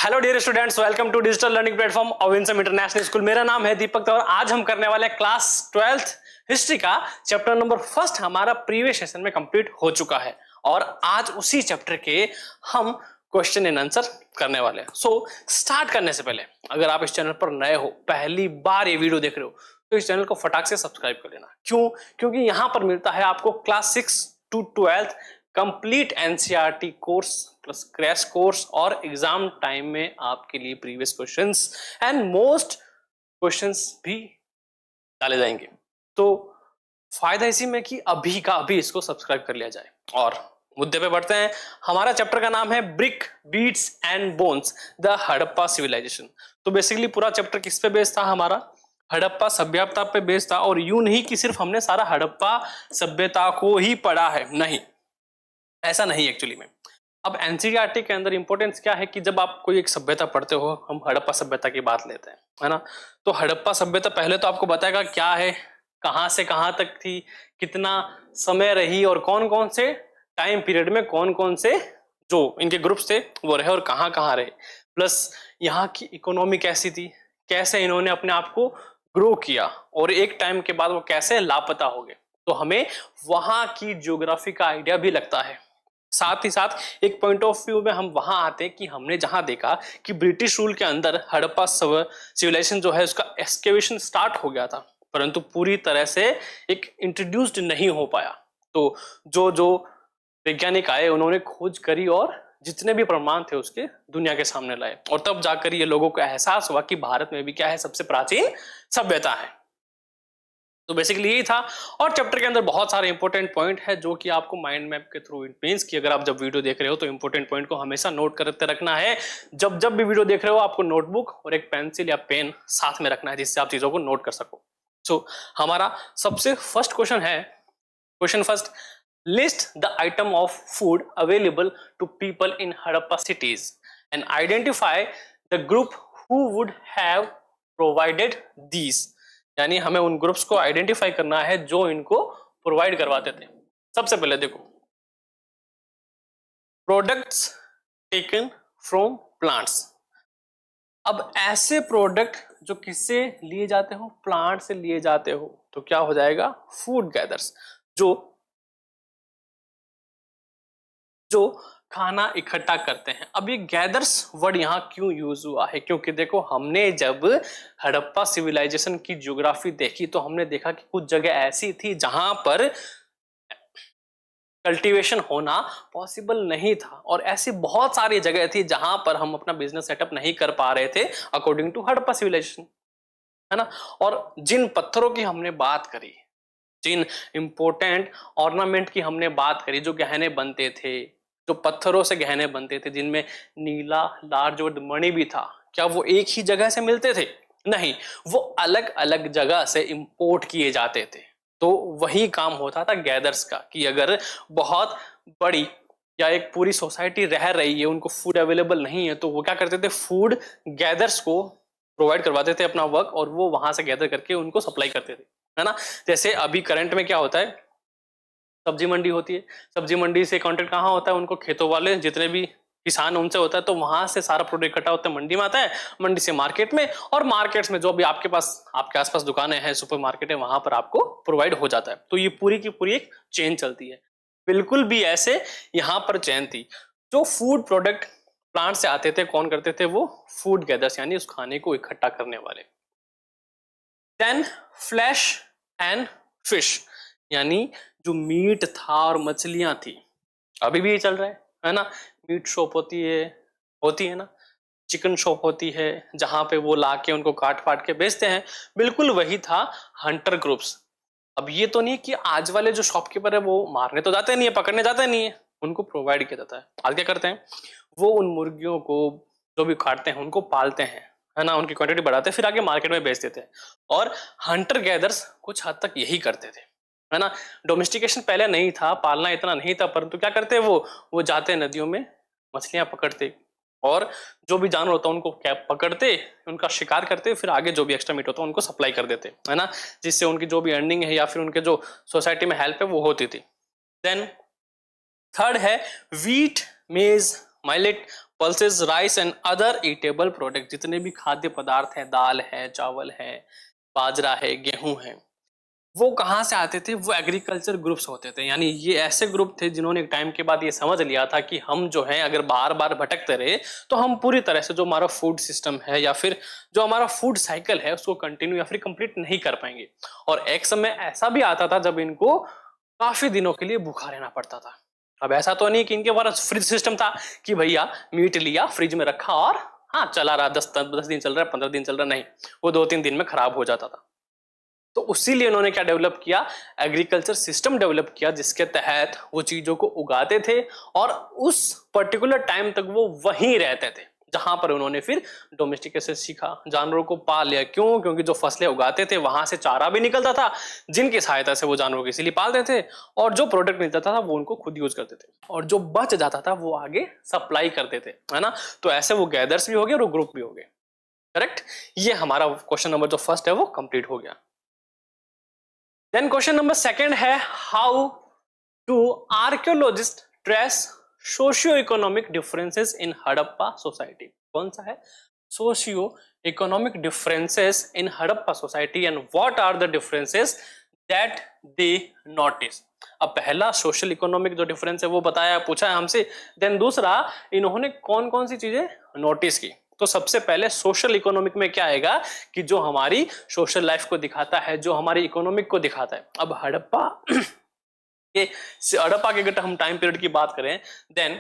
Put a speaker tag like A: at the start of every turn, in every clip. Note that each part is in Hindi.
A: Hello dear students, welcome to digital learning platform Avinsam international school. मेरा नाम है दीपक और आज हम करने वाले क्लास 12th हिस्ट्री का चैप्टर नंबर फर्स्ट हमारा प्रीवियस सेशन में कंप्लीट हो चुका है और आज उसी चैप्टर के हम क्वेश्चन एंड आंसर करने वाले हैं। सो स्टार्ट करने से पहले अगर आप इस चैनल पर नए हो, पहली बार ये वीडियो देख रहे हो, तो इस चैनल को फटाक से सब्सक्राइब कर लेना। क्यों? क्योंकि यहां पर मिलता है आपको class 6 to 12th complete NCERT course plus crash course और एग्जाम टाइम में आपके लिए previous questions and most questions भी डाले जाएंगे। तो फायदा इसी में कि अभी का अभी इसको सब्सक्राइब कर लिया जाए। और मुद्दे पे बढ़ते हैं। हमारा चैप्टर का नाम है brick beads and bones the Harappa civilisation. तो बेसिकली पूरा चैप्टर किस पे बेस्ड था? हमारा हड़प्पा सभ्यता पे बेस्ड था। और यूं नहीं कि सिर्फ हमने सारा हड़प्पा सभ्यता को ही पढ़ा है, नहीं, ऐसा नहीं एक्चुअली में। अब एनसीईआरटी के अंदर इंपॉर्टेंस क्या है कि जब आप कोई एक सभ्यता पढ़ते हो, हम हड़प्पा सभ्यता की बात लेते हैं, है ना। तो हड़प्पा सभ्यता पहले तो आपको बताएगा क्या है, कहां से कहां तक थी, कितना समय रही और कौन कौन से टाइम पीरियड में कौन कौन से जो इनके ग्रुप्स थे वो रहे और कहां कहां रहे, प्लस यहाँ की इकोनॉमी कैसी थी, कैसे इन्होंने अपने आप को ग्रो किया और एक टाइम के बाद वो कैसे लापता हो गए। तो हमें वहां की ज्योग्राफी का आइडिया भी लगता है। साथ ही साथ एक पॉइंट ऑफ व्यू में हम वहां आते हैं कि हमने जहां देखा कि ब्रिटिश रूल के अंदर हड़प्पा सिविलाइजेशन जो है उसका एक्सकेवेशन स्टार्ट हो गया था, परंतु पूरी तरह से एक इंट्रोड्यूस्ड नहीं हो पाया। तो जो जो वैज्ञानिक आए उन्होंने खोज करी और जितने भी प्रमाण थे उसके दुनिया के सामने लाए और तब जाकर ये लोगों को एहसास हुआ कि भारत में भी क्या है, सबसे प्राचीन सभ्यता है। तो बेसिकली यही था। और चैप्टर के अंदर बहुत सारे इंपॉर्टेंट पॉइंट है जो कि आपको माइंड मैप के थ्रू, इट मींस कि अगर आप जब वीडियो देख रहे हो तो इंपॉर्टेंट पॉइंट को हमेशा नोट करते रखना है। जब जब भी वीडियो देख रहे हो आपको नोटबुक और एक पेंसिल या पेन साथ में रखना है जिससे आप चीजों को नोट कर सको। सो हमारा सबसे फर्स्ट क्वेश्चन है, question first, list the item of food available to people in Harappa cities and identify the group who would have provided these. यानी हमें उन ग्रुप्स को आइडेंटिफाई करना है जो इनको प्रोवाइड करवाते थे। सबसे पहले देखो, प्रोडक्ट्स टेकन फ्रॉम प्लांट्स। अब ऐसे प्रोडक्ट जो किससे लिए जाते हो? प्लांट से लिए जाते हो, तो क्या हो जाएगा? फूड गैदर्स, जो जो खाना इकट्ठा करते हैं। अब ये गैदर्स वर्ड यहाँ क्यों यूज हुआ है? क्योंकि देखो, हमने जब हड़प्पा सिविलाइजेशन की ज्योग्राफी देखी तो हमने देखा कि कुछ जगह ऐसी थी जहां पर कल्टीवेशन होना पॉसिबल नहीं था और ऐसी बहुत सारी जगह थी जहां पर हम अपना बिजनेस सेटअप नहीं कर पा रहे थे अकॉर्डिंग टू हड़प्पा सिविलाइजेशन, है ना। और जिन पत्थरों की हमने बात करी, जिन इंपोर्टेंट ऑर्नामेंट की हमने बात करी, जो गहने बनते थे, जो पत्थरों से गहने बनते थे, जिनमें नीला लार्ज और मणि भी था, क्या वो एक ही जगह से मिलते थे? नहीं, वो अलग अलग जगह से इंपोर्ट किए जाते थे। तो वही काम होता था गैदर्स का कि अगर बहुत बड़ी या एक पूरी सोसाइटी रह रही है, उनको फूड अवेलेबल नहीं है, तो वो क्या करते थे? फूड गैदर्स को प्रोवाइड करवाते थे अपना वर्क और वो वहां से गैदर करके उनको सप्लाई करते थे, है ना। जैसे अभी करंट में क्या होता है, सब्जी मंडी होती है, सब्जी मंडी से कॉन्टेक्ट कहाँ होता है? उनको खेतों वाले जितने भी किसान उनसे होता है, तो वहां से सारा प्रोडक्ट इकट्ठा होता है, मंडी में आता है, मंडी से मार्केट में, और मार्केट्स में जो भी आपके पास आपके आसपास दुकानें हैं, सुपर मार्केट है, वहां पर आपको प्रोवाइड हो जाता है। तो ये पूरी की पूरी एक चेन चलती है। बिल्कुल भी ऐसे यहाँ पर चेन थी। जो फूड प्रोडक्ट प्लांट से आते थे, कौन करते थे? वो फूड गैदर्स, यानी उस खाने को इकट्ठा करने वाले। देन फ्लैश एंड फिश, यानी जो मीट था और मछलियां थी, अभी भी ये चल रहा है ना। मीट शॉप होती है ना, चिकन शॉप होती है, जहां पे वो लाके उनको काट फाट के बेचते हैं। बिल्कुल वही था हंटर ग्रुप्स। अब ये तो नहीं कि आज वाले जो शॉपकीपर है वो मारने तो जाते नहीं है, पकड़ने जाते नहीं है, उनको प्रोवाइड किया जाता है। आज क्या करते हैं? वो उन मुर्गियों को जो भी काटते हैं उनको पालते हैं, है ना, उनकी क्वांटिटी बढ़ाते हैं, फिर आगे मार्केट में बेच देते हैं। और हंटर गैदर्स कुछ हद तक यही करते थे, है ना। डोमेस्टिकेशन पहले नहीं था, पालना इतना नहीं था, परंतु क्या करते वो जाते नदियों में मछलियां पकड़ते और जो भी जानवर होता है उनको क्या पकड़ते, उनका शिकार करते, फिर आगे जो भी एक्स्ट्रा मीट होता है उनको सप्लाई कर देते, है ना, जिससे उनकी जो भी अर्निंग है या फिर उनके जो सोसाइटी में हेल्प है वो होती थी। देन थर्ड है व्हीट, मेज, millet, pulses, rice and other eatable product, जितने भी खाद्य पदार्थ हैं, दाल है, चावल है, बाजरा है, गेहूं है, वो कहाँ से आते थे? वो एग्रीकल्चर ग्रुप्स होते थे। यानी ये ऐसे ग्रुप थे जिन्होंने एक टाइम के बाद ये समझ लिया था कि हम जो हैं अगर बार बार भटकते रहे तो हम पूरी तरह से जो हमारा फूड सिस्टम है या फिर जो हमारा फूड साइकिल है उसको कंटिन्यू या फिर कंप्लीट नहीं कर पाएंगे। और एक समय ऐसा भी आता था जब इनको काफी दिनों के लिए भूखा रहना पड़ता था। अब ऐसा तो नहीं कि इनके पास फ्रिज सिस्टम था कि भैया मीट लिया, फ्रिज में रखा और हाँ चला रहा, 10 दिन चल रहा है, 15 दिन चल रहा, नहीं, वो 2-3 दिन में खराब हो जाता था। तो उसीलिए उन्होंने क्या डेवलप किया? एग्रीकल्चर सिस्टम डेवलप किया, जिसके तहत वो चीजों को उगाते थे और उस पर्टिकुलर टाइम तक वो वहीं रहते थे जहां पर उन्होंने फिर डोमेस्टिकेशन सीखा, जानवरों को पाल लिया। क्यों? क्योंकि जो फसलें उगाते थे वहां से चारा भी निकलता था, जिनकी सहायता से वो जानवरों को इसीलिए पालते थे, और जो प्रोडक्ट मिलता था वो उनको खुद यूज करते थे, और जो बच जाता था वो आगे सप्लाई करते थे, है ना। तो ऐसे वो गैदर्स भी हो गए और वो ग्रुप भी हो गए। करेक्ट। ये हमारा क्वेश्चन नंबर जो फर्स्ट है वो कंप्लीट हो गया। देन क्वेश्चन नंबर सेकंड है, how to archaeologist trace socio economic differences in Harappa society. कौन सा है? Socio economic differences in Harappa society and what are the differences that they notice. अब पहला सोशल इकोनॉमिक जो डिफरेंस है वो बताया, पूछा है हमसे। देन दूसरा, इन्होंने कौन कौन सी चीजें नोटिस की। तो सबसे पहले सोशल इकोनॉमिक में क्या आएगा कि जो हमारी सोशल लाइफ को दिखाता है, जो हमारी इकोनॉमिक को दिखाता है। अब हड़प्पा के हड़प्पा के अगर हम टाइम पीरियड की बात करें, देन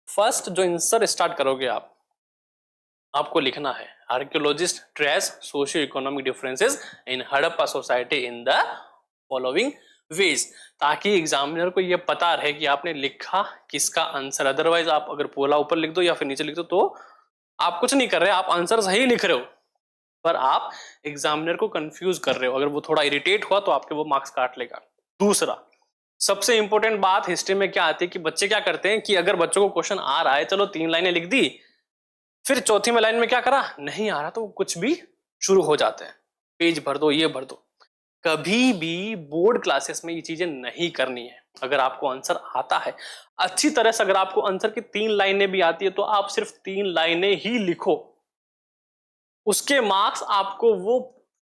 A: फर्स्ट जो आंसर स्टार्ट करोगे आपको लिखना है archaeologist trace socio economic differences in Harappa society in the following veg, ताकि एग्जामिनर को यह पता रहे कि आपने लिखा किसका आंसर। अदरवाइज आप अगर पूरा ऊपर लिख दो या फिर नीचे लिख दो तो आप कुछ नहीं कर रहे, आप आंसर सही लिख रहे हो पर आप एग्जामिनर को कंफ्यूज कर रहे हो। अगर वो थोड़ा इरिटेट हुआ तो आपके वो मार्क्स काट लेगा। दूसरा, सबसे इंपॉर्टेंट बात हिस्ट्री में क्या आती है कि बच्चे क्या करते हैं कि अगर बच्चों को क्वेश्चन आ रहा है, चलो 3 लाइनें लिख दी, फिर चौथी में लाइन में क्या करा, नहीं आ रहा तो कुछ भी शुरू हो जाते हैं, पेज भर दो, ये भर दो। कभी भी बोर्ड क्लासेस में ये चीजें नहीं करनी है। अगर आपको आंसर आता है अच्छी तरह से, अगर आपको आंसर की 3 लाइनें भी आती है तो आप सिर्फ 3 लाइनें ही लिखो, उसके मार्क्स आपको वो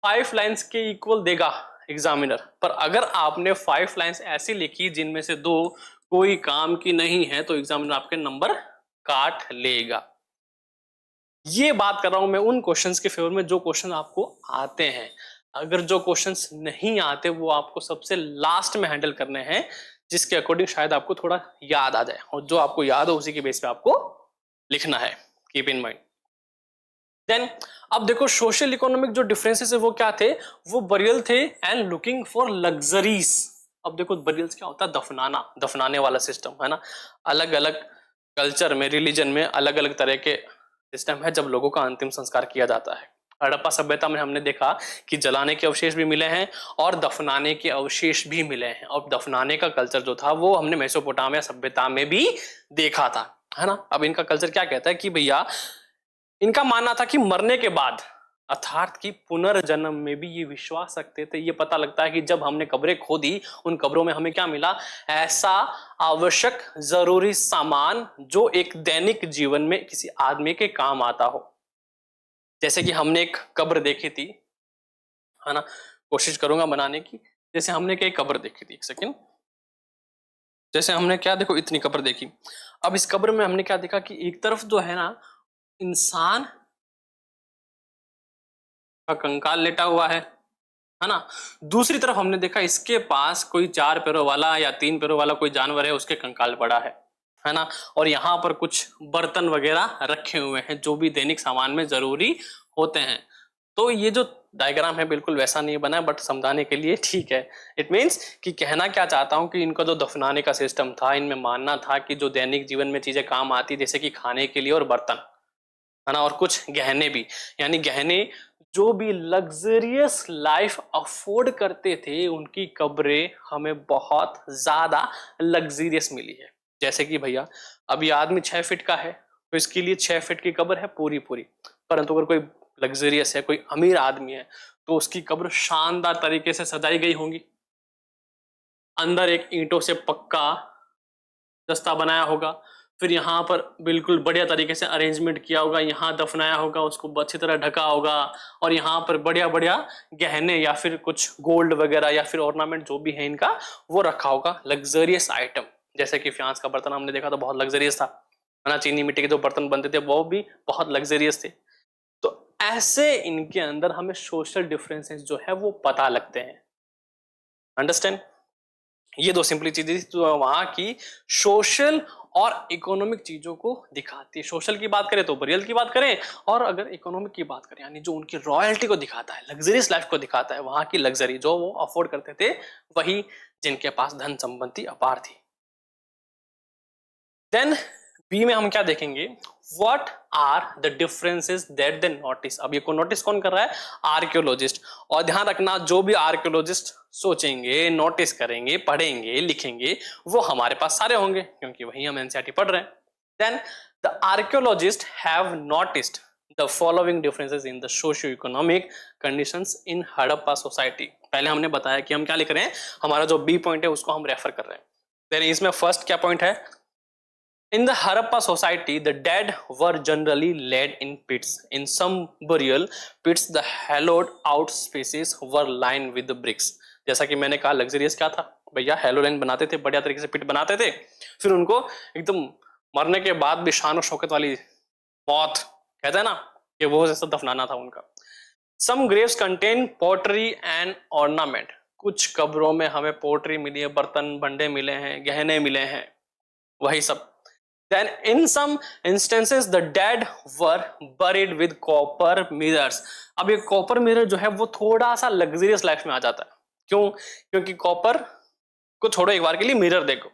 A: 5 लाइंस के इक्वल देगा एग्जामिनर। पर अगर आपने 5 लाइंस ऐसी लिखी जिनमें से 2 कोई काम की नहीं है तो एग्जामिनर आपके नंबर काट लेगा। ये बात कर रहा हूं मैं उन क्वेश्चंस के फेवर में जो क्वेश्चन आपको आते हैं। अगर जो क्वेश्चंस नहीं आते वो आपको सबसे लास्ट में हैंडल करने हैं, जिसके अकॉर्डिंग शायद आपको थोड़ा याद आ जाए, और जो आपको याद हो उसी के बेस पे आपको लिखना है। Keep in mind. देन अब देखो सोशल इकोनॉमिक जो डिफरेंसेस है वो क्या थे, वो बरियल थे एंड लुकिंग फॉर लग्जरीज। अब देखो बरियल्स क्या होता है, दफनाना, दफनाने वाला सिस्टम, है ना। अलग अलग कल्चर में, रिलीजन में अलग अलग तरह के सिस्टम है जब लोगों का अंतिम संस्कार किया जाता है। हड़प्पा सभ्यता में हमने देखा कि जलाने के अवशेष भी मिले हैं और दफनाने के अवशेष भी मिले हैं, और दफनाने का कल्चर जो था वो हमने मेसोपोटामिया सभ्यता में भी देखा था, है ना। अब इनका कल्चर क्या कहता है कि भैया इनका मानना था कि मरने के बाद अर्थात कि पुनर्जन्म में भी ये विश्वास रखते थे। ये पता लगता है कि जब हमने कब्रें खोदी उन कब्रों में हमें क्या मिला, ऐसा आवश्यक जरूरी सामान जो एक दैनिक जीवन में किसी आदमी के काम आता हो। जैसे कि हमने एक कब्र देखी थी, है ना, कोशिश करूंगा बनाने की। जैसे हमने एक कब्र देखी थी, एक सेकेंड, जैसे हमने क्या देखो इतनी कब्र देखी। अब इस कब्र में हमने क्या देखा कि एक तरफ जो है ना इंसान का कंकाल लेटा हुआ है ना। दूसरी तरफ हमने देखा इसके पास कोई 4 पैरों वाला या 3 पैरों वाला कोई जानवर है, उसके कंकाल पड़ा है ना। और यहाँ पर कुछ बर्तन वगैरह रखे हुए हैं जो भी दैनिक सामान में जरूरी होते हैं। तो ये जो डायग्राम है बिल्कुल वैसा नहीं बना है, बट समझाने के लिए ठीक है। इट मीन्स कि कहना क्या चाहता हूं कि इनका जो दफनाने का सिस्टम था, इनमें मानना था कि जो दैनिक जीवन में चीजें काम आती जैसे कि खाने के लिए और बर्तन, है ना, और कुछ गहने भी, यानी गहने जो भी लग्जरियस लाइफ अफोर्ड करते थे उनकी कब्रें हमें बहुत ज्यादा लग्जरियस मिली है। जैसे कि भैया अब ये आदमी 6 फीट का है तो इसके लिए 6 फीट की कब्र है पूरी पूरी। परंतु अगर कोई लग्जरियस है, कोई अमीर आदमी है, तो उसकी कब्र शानदार तरीके से सजाई गई होंगी। अंदर एक ईंटों से पक्का दस्ता बनाया होगा, फिर यहाँ पर बिल्कुल बढ़िया तरीके से अरेंजमेंट किया होगा, यहाँ दफनाया होगा, उसको अच्छी तरह ढका होगा, और यहाँ पर बढ़िया बढ़िया गहने या फिर कुछ गोल्ड वगैरह या फिर ऑर्नामेंट जो भी है इनका वो रखा होगा, लग्जरियस आइटम। जैसे कि फ्रांस का बर्तन हमने देखा तो बहुत लग्जरियस था, है ना, चीनी मिट्टी के जो बर्तन बनते थे वो भी बहुत लग्जरियस थे। तो ऐसे इनके अंदर हमें सोशल डिफरेंसेस जो है वो पता लगते हैं। अंडरस्टैंड? ये दो सिंपली चीजें तो वहां की सोशल और इकोनॉमिक चीजों को दिखाती है। सोशल की बात करें तो बरियल की बात करें, और अगर इकोनॉमिक की बात करें यानी जो उनकी रॉयल्टी को दिखाता है, लग्जरियस लाइफ को दिखाता है, वहां की लग्जरी जो वो अफोर्ड करते थे, वही जिनके पास धन संपत्ति अपार थी। देन बी में हम क्या देखेंगे, what are the differences that they notice. अब ये को नोटिस कौन कर रहा है? आर्कियोलॉजिस्ट। और ध्यान रखना जो भी आर्कियोलॉजिस्ट सोचेंगे, नोटिस करेंगे, पढ़ेंगे, लिखेंगे, वो हमारे पास सारे होंगे क्योंकि वही हम एनसीईआरटी पढ़ रहे हैं। Then the archaeologist have noticed the following differences in the socio economic conditions in Harappa society. पहले हमने बताया कि हम क्या लिख रहे हैं, हमारा जो बी पॉइंट है उसको हम रेफर कर रहे हैं। देन इसमें फर्स्ट क्या पॉइंट है, in the Harappa society, the dead were generally laid in pits. In some burial pits, the hollowed out spaces were lined with the bricks. जैसा कि मैंने कहा लग्जरियस क्या था भैया, हेलो लाइन बनाते थे, बढ़िया तरीके से पिट बनाते थे, फिर उनको एकदम मरने के बाद भी शान और शौकत वाली मौत कहते हैं ना, कि वो जैसा दफनाना था उनका। Some graves contain pottery and ornament. कुछ कब्रों में हमें पोट्री मिली है, बर्तन भंडे मिले हैं, गहने मिले हैं, वही सब। Then in some instances the dead were buried with copper mirrors. अब ये कॉपर मिरर जो है वो थोड़ा सा लग्जरियस लाइफ में आ जाता है। क्यों? क्योंकि कॉपर को छोड़ो, एक बार के लिए मिरर देखो,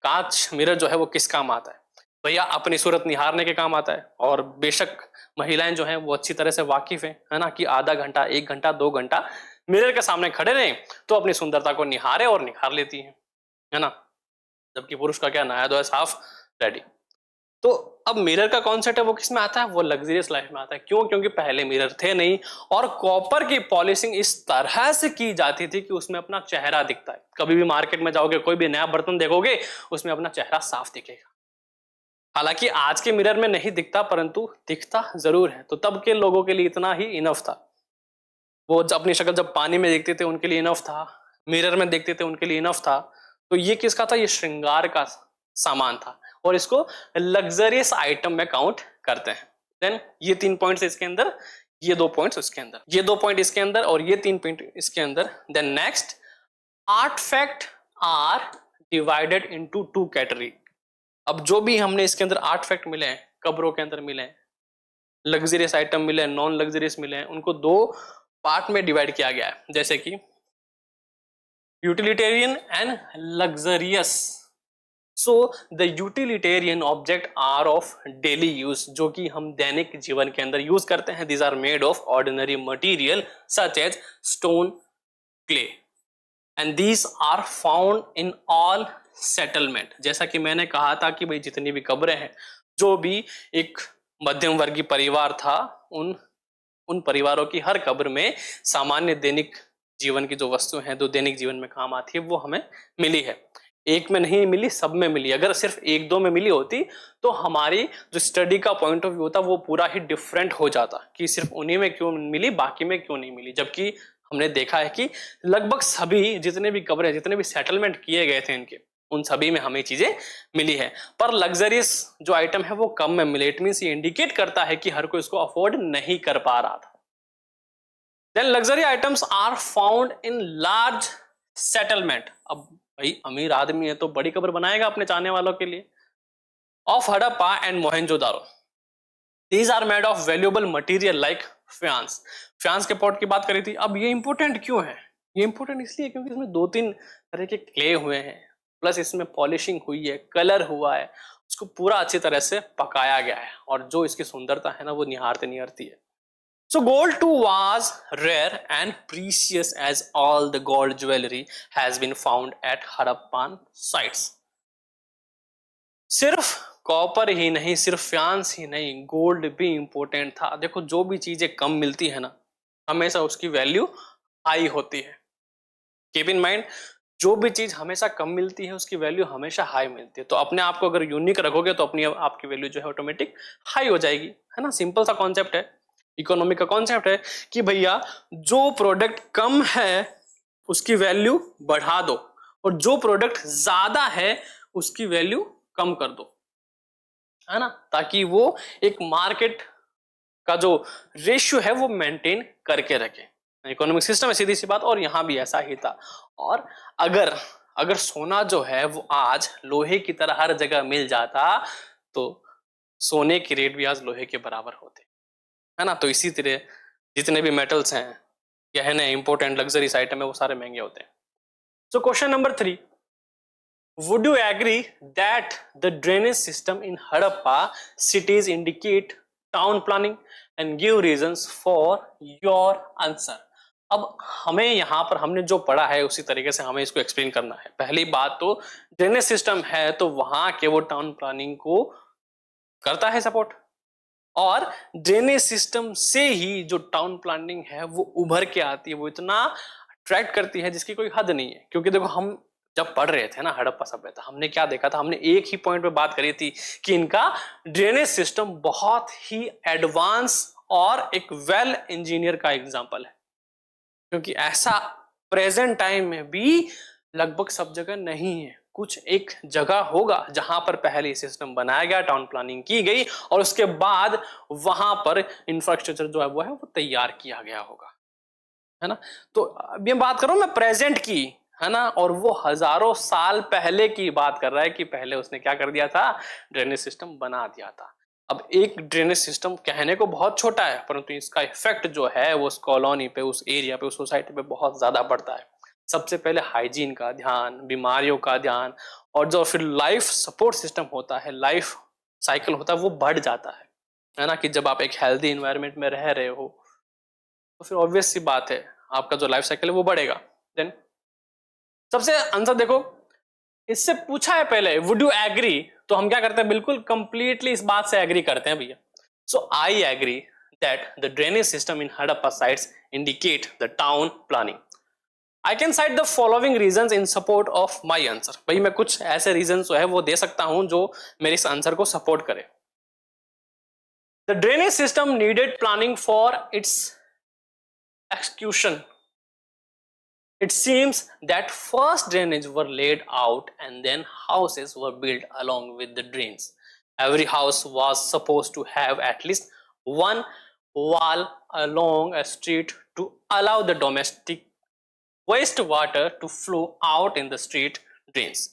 A: कांच मिरर जो है वो किस काम आता है भैया? अपनी सूरत निहारने के काम आता है। और बेशक महिलाएं जो हैं वो अच्छी तरह से वाकिफ है ना, कि आधा घंटा, 1 घंटा, 2 घंटा मिरर के सामने खड़े रहें तो अपनी सुंदरता को निहारे और निखार लेती है ना। जबकि पुरुष का क्या, नया धोया साफ रेडी। तो अब मिरर का कॉन्सेप्ट है वो किस में आता है? वो लग्जरियस लाइफ में आता है। क्यों? क्योंकि पहले मिरर थे नहीं, और कॉपर की पॉलिशिंग इस तरह से की जाती थी कि उसमें अपना चेहरा दिखता है। कभी भी मार्केट में जाओगे, कोई भी नया बर्तन देखोगे, उसमें अपना चेहरा साफ दिखेगा। हालांकि आज के मिरर में नहीं दिखता, परंतु दिखता जरूर है। तो तब के लोगों के लिए इतना ही इनफ था। वो अपनी शक्ल जब पानी में देखते थे उनके लिए इनफ था, मिरर में देखते थे उनके लिए इनफ था। तो ये किसका था? ये श्रृंगार का सामान था, और इसको लग्जरियस आइटम में काउंट करते हैं। देन ये 3 पॉइंट्स इसके अंदर, ये 2 पॉइंट्स इसके अंदर, ये 2 पॉइंट इसके अंदर, और ये 3 पॉइंट इसके अंदर। Then next, artefact are divided into 2 category. अब जो भी हमने इसके अंदर आर्टिफैक्ट मिले हैं, कब्रों के अंदर मिले हैं, लग्जरियस आइटम मिले हैं, नॉन लग्जरियस मिले हैं, उनको 2 पार्ट में डिवाइड किया गया है। जैसे कि utilitarian and luxurious. So the utilitarian object are of daily use, जो कि हम दैनिक जीवन के अंदर यूज करते हैं। These are made of ordinary material such as stone, clay, and these are found in all settlement. जैसा कि मैंने कहा था कि भाई जितनी भी कब्रें हैं, जो भी एक मध्यम वर्गीय परिवार था, उन परिवारों की हर कब्र में सामान्य दैनिक जीवन की जो वस्तु हैं, जो दैनिक जीवन में काम आती है, वो हमें मिली है। एक में नहीं मिली, सब में मिली। अगर सिर्फ 1-2 में मिली होती तो हमारी जो स्टडी का पॉइंट ऑफ व्यू होता वो पूरा ही डिफरेंट हो जाता, कि सिर्फ उन्हीं में क्यों मिली, बाकी में क्यों नहीं मिली। जबकि हमने देखा है कि लगभग सभी जितने भी कब्रें, जितने भी सेटलमेंट किए गए थे इनके, उन सभी में हमें चीजें मिली है। पर लग्जरियस जो आइटम है वो कम में मिले। इट मींस ये इंडिकेट करता है कि हर कोई इसको अफोर्ड नहीं कर पा रहा था। Then luxury items are found in large settlement. अब भाई अमीर आदमी है तो बड़ी कब्र बनाएगा अपने चाहने वालों के लिए। Of Harappa and Mohenjodaro, these are made of valuable material like faience. Faience के पॉट की बात करी थी। अब ये इंपॉर्टेंट क्यों है? ये इंपॉर्टेंट इसलिए क्योंकि इसमें 2-3 तरह के क्ले हुए हैं, प्लस इसमें पॉलिशिंग हुई है, कलर हुआ है, उसको पूरा अच्छी तरह से पकाया गया है, और जो इसकी सुंदरता है ना वो निहारते निहारती है। So gold too was rare and precious, as all the gold jewelry has been found at Harappan sites. सिर्फ कॉपर ही नहीं, सिर्फ फ्यांस ही नहीं, गोल्ड भी इंपॉर्टेंट था। देखो जो भी चीजें कम मिलती है ना, हमेशा उसकी वैल्यू हाई होती है। कीप इन माइंड, जो भी चीज हमेशा कम मिलती है उसकी वैल्यू हमेशा हाई मिलती है। तो अपने आप को अगर यूनिक रखोगे तो अपनी आपकी वैल्यू जो है ऑटोमेटिक हाई हो जाएगी, है ना। सिंपल सा कॉन्सेप्ट है, इकोनॉमी का कॉन्सेप्ट है कि भैया जो प्रोडक्ट कम है उसकी वैल्यू बढ़ा दो और जो प्रोडक्ट ज्यादा है उसकी वैल्यू कम कर दो, है ना, ताकि वो एक मार्केट का जो रेशियो है वो मेंटेन करके रखे। इकोनॉमिक सिस्टम है, सीधी सी बात। और यहां भी ऐसा ही था। और अगर अगर सोना जो है वो आज लोहे की तरह हर जगह मिल जाता तो सोने की रेट भी आज लोहे के बराबर होते, है ना। तो इसी तरह जितने भी मेटल्स हैं, गहने, इंपोर्टेंट लग्जरीज आइटम है, वो सारे महंगे होते हैं। So question number 3, would you agree that the drainage system in Harappa cities indicate town planning and give reasons for your answer? अब हमें यहाँ पर हमने जो पढ़ा है उसी तरीके से हमें इसको एक्सप्लेन करना है। पहली बात तो ड्रेनेज सिस्टम है तो वहां के वो टाउन प्लानिंग को करता है सपोर्ट, और ड्रेनेज सिस्टम से ही जो टाउन प्लानिंग है वो उभर के आती है, वो इतना अट्रैक्ट करती है जिसकी कोई हद नहीं है। क्योंकि देखो हम जब पढ़ रहे थे ना हड़प्पा सभ्यता, हमने क्या देखा था, हमने एक ही पॉइंट पे बात करी थी कि इनका ड्रेनेज सिस्टम बहुत ही एडवांस और एक वेल इंजीनियर का एग्जांपल है। क्योंकि ऐसा प्रेजेंट टाइम में भी लगभग सब जगह नहीं है, कुछ एक जगह होगा जहां पर पहले सिस्टम बनाया गया, टाउन प्लानिंग की गई और उसके बाद वहां पर इंफ्रास्ट्रक्चर जो है वो तैयार किया गया होगा, है ना। तो अब ये बात करूं मैं प्रेजेंट की, है ना, और वो हजारों साल पहले की बात कर रहा है कि पहले उसने क्या कर दिया था, ड्रेनेज सिस्टम बना दिया था। अब एक ड्रेनेज सिस्टम कहने को बहुत छोटा है परंतु इसका इफेक्ट जो है वो उस कॉलोनी पे, उस एरिया पे, उस सोसाइटी पे बहुत ज्यादा पड़ता है। सबसे पहले हाइजीन का ध्यान, बीमारियों का ध्यान, और जो फिर लाइफ सपोर्ट सिस्टम होता है, लाइफ साइकिल होता है, वो बढ़ जाता है ना। कि जब आप एक हेल्दी इन्वायरमेंट में रह रहे हो तो फिर ऑब्वियस सी बात है आपका जो लाइफ साइकिल है वो बढ़ेगा। देन सबसे आंसर देखो, इससे पूछा है पहले वुड यू एग्री, तो हम क्या करते हैं, बिल्कुल कंप्लीटली इस बात से एग्री करते हैं भैया। So I agree that the drainage system in Harappa sites indicate the town planning. I can cite the following reasons in support of my answer. भाई मैं कुछ ऐसे रीजन जो है वो दे सकता हूं जो मेरे इस आंसर को सपोर्ट करे। The drainage system needed planning for its execution. It seems that first drainage were laid out and then houses were built along with the drains. Every house was supposed to have at least one wall along a street to allow the domestic wastewater to flow out in the street drains.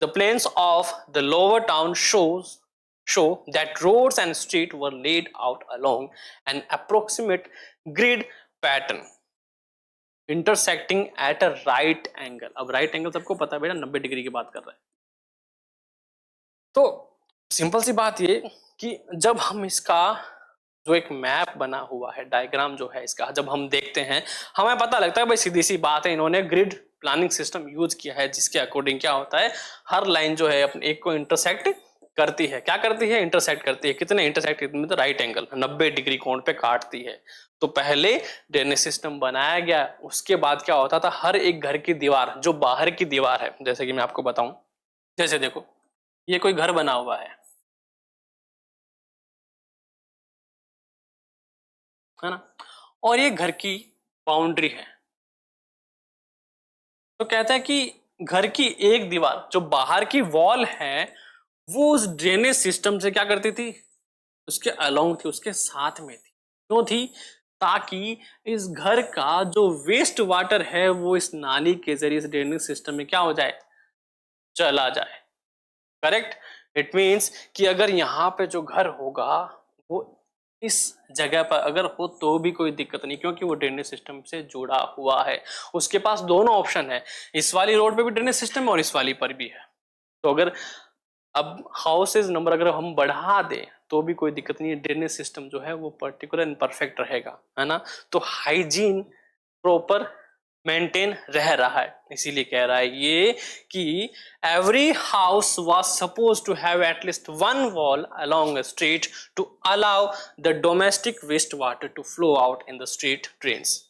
A: The plans of the lower town show that roads and streets were laid out along an approximate grid pattern intersecting at a right angle. अब राइट एंगल सबको पता है बेटा, 90 डिग्री की बात कर रहे हैं। तो सिंपल सी बात ये कि जब हम इसका जो एक मैप बना हुआ है, डायग्राम जो है इसका जब हम देखते हैं, हमें पता लगता है भाई सीधी सी बात है, इन्होंने ग्रिड प्लानिंग सिस्टम यूज किया है जिसके अकॉर्डिंग क्या होता है, हर लाइन जो है अपने एक को इंटरसेक्ट करती है। क्या करती है, इंटरसेक्ट करती है। कितने इंटरसेक्ट, कितने, तो राइट एंगल 90 डिग्री कोण पे काटती है। तो पहले ड्रेनेज सिस्टम बनाया गया, उसके बाद क्या होता था, हर एक घर की दीवार, जो बाहर की दीवार है, जैसे कि मैं आपको बताऊं, जैसे देखो ये कोई घर बना हुआ है ना, और ये घर की बाउंड्री है। तो कहता है कि घर की एक दीवार जो बाहर की वॉल है वो उस ड्रेनेज सिस्टम से क्या करती थी, उसके अलोंग थी, उसके साथ में थी। क्यों थी, ताकि इस घर का जो वेस्ट वाटर है वो इस नाली के जरिए इस ड्रेनेज सिस्टम में क्या हो जाए, चला जाए। करेक्ट। इट मीन्स कि अगर यहाँ पे जो घर होगा वो इस जगह पर अगर हो तो भी कोई दिक्कत नहीं, क्योंकि वो ड्रेनेज सिस्टम से जुड़ा हुआ है। उसके पास दोनों ऑप्शन है, इस वाली रोड पे भी ड्रेनेज सिस्टम है और इस वाली पर भी है। तो अगर अब हाउसेज नंबर अगर हम बढ़ा दें तो भी कोई दिक्कत नहीं है, ड्रेनेज सिस्टम जो है वो पर्टिकुलर एंड परफेक्ट रहेगा, है ना। तो हाइजीन प्रॉपर मेंटेन रह रहा है, इसीलिए कह रहा है ये कि every house was suppose to have at least one wall along a street to allow the domestic waste water to flow out in the street drains.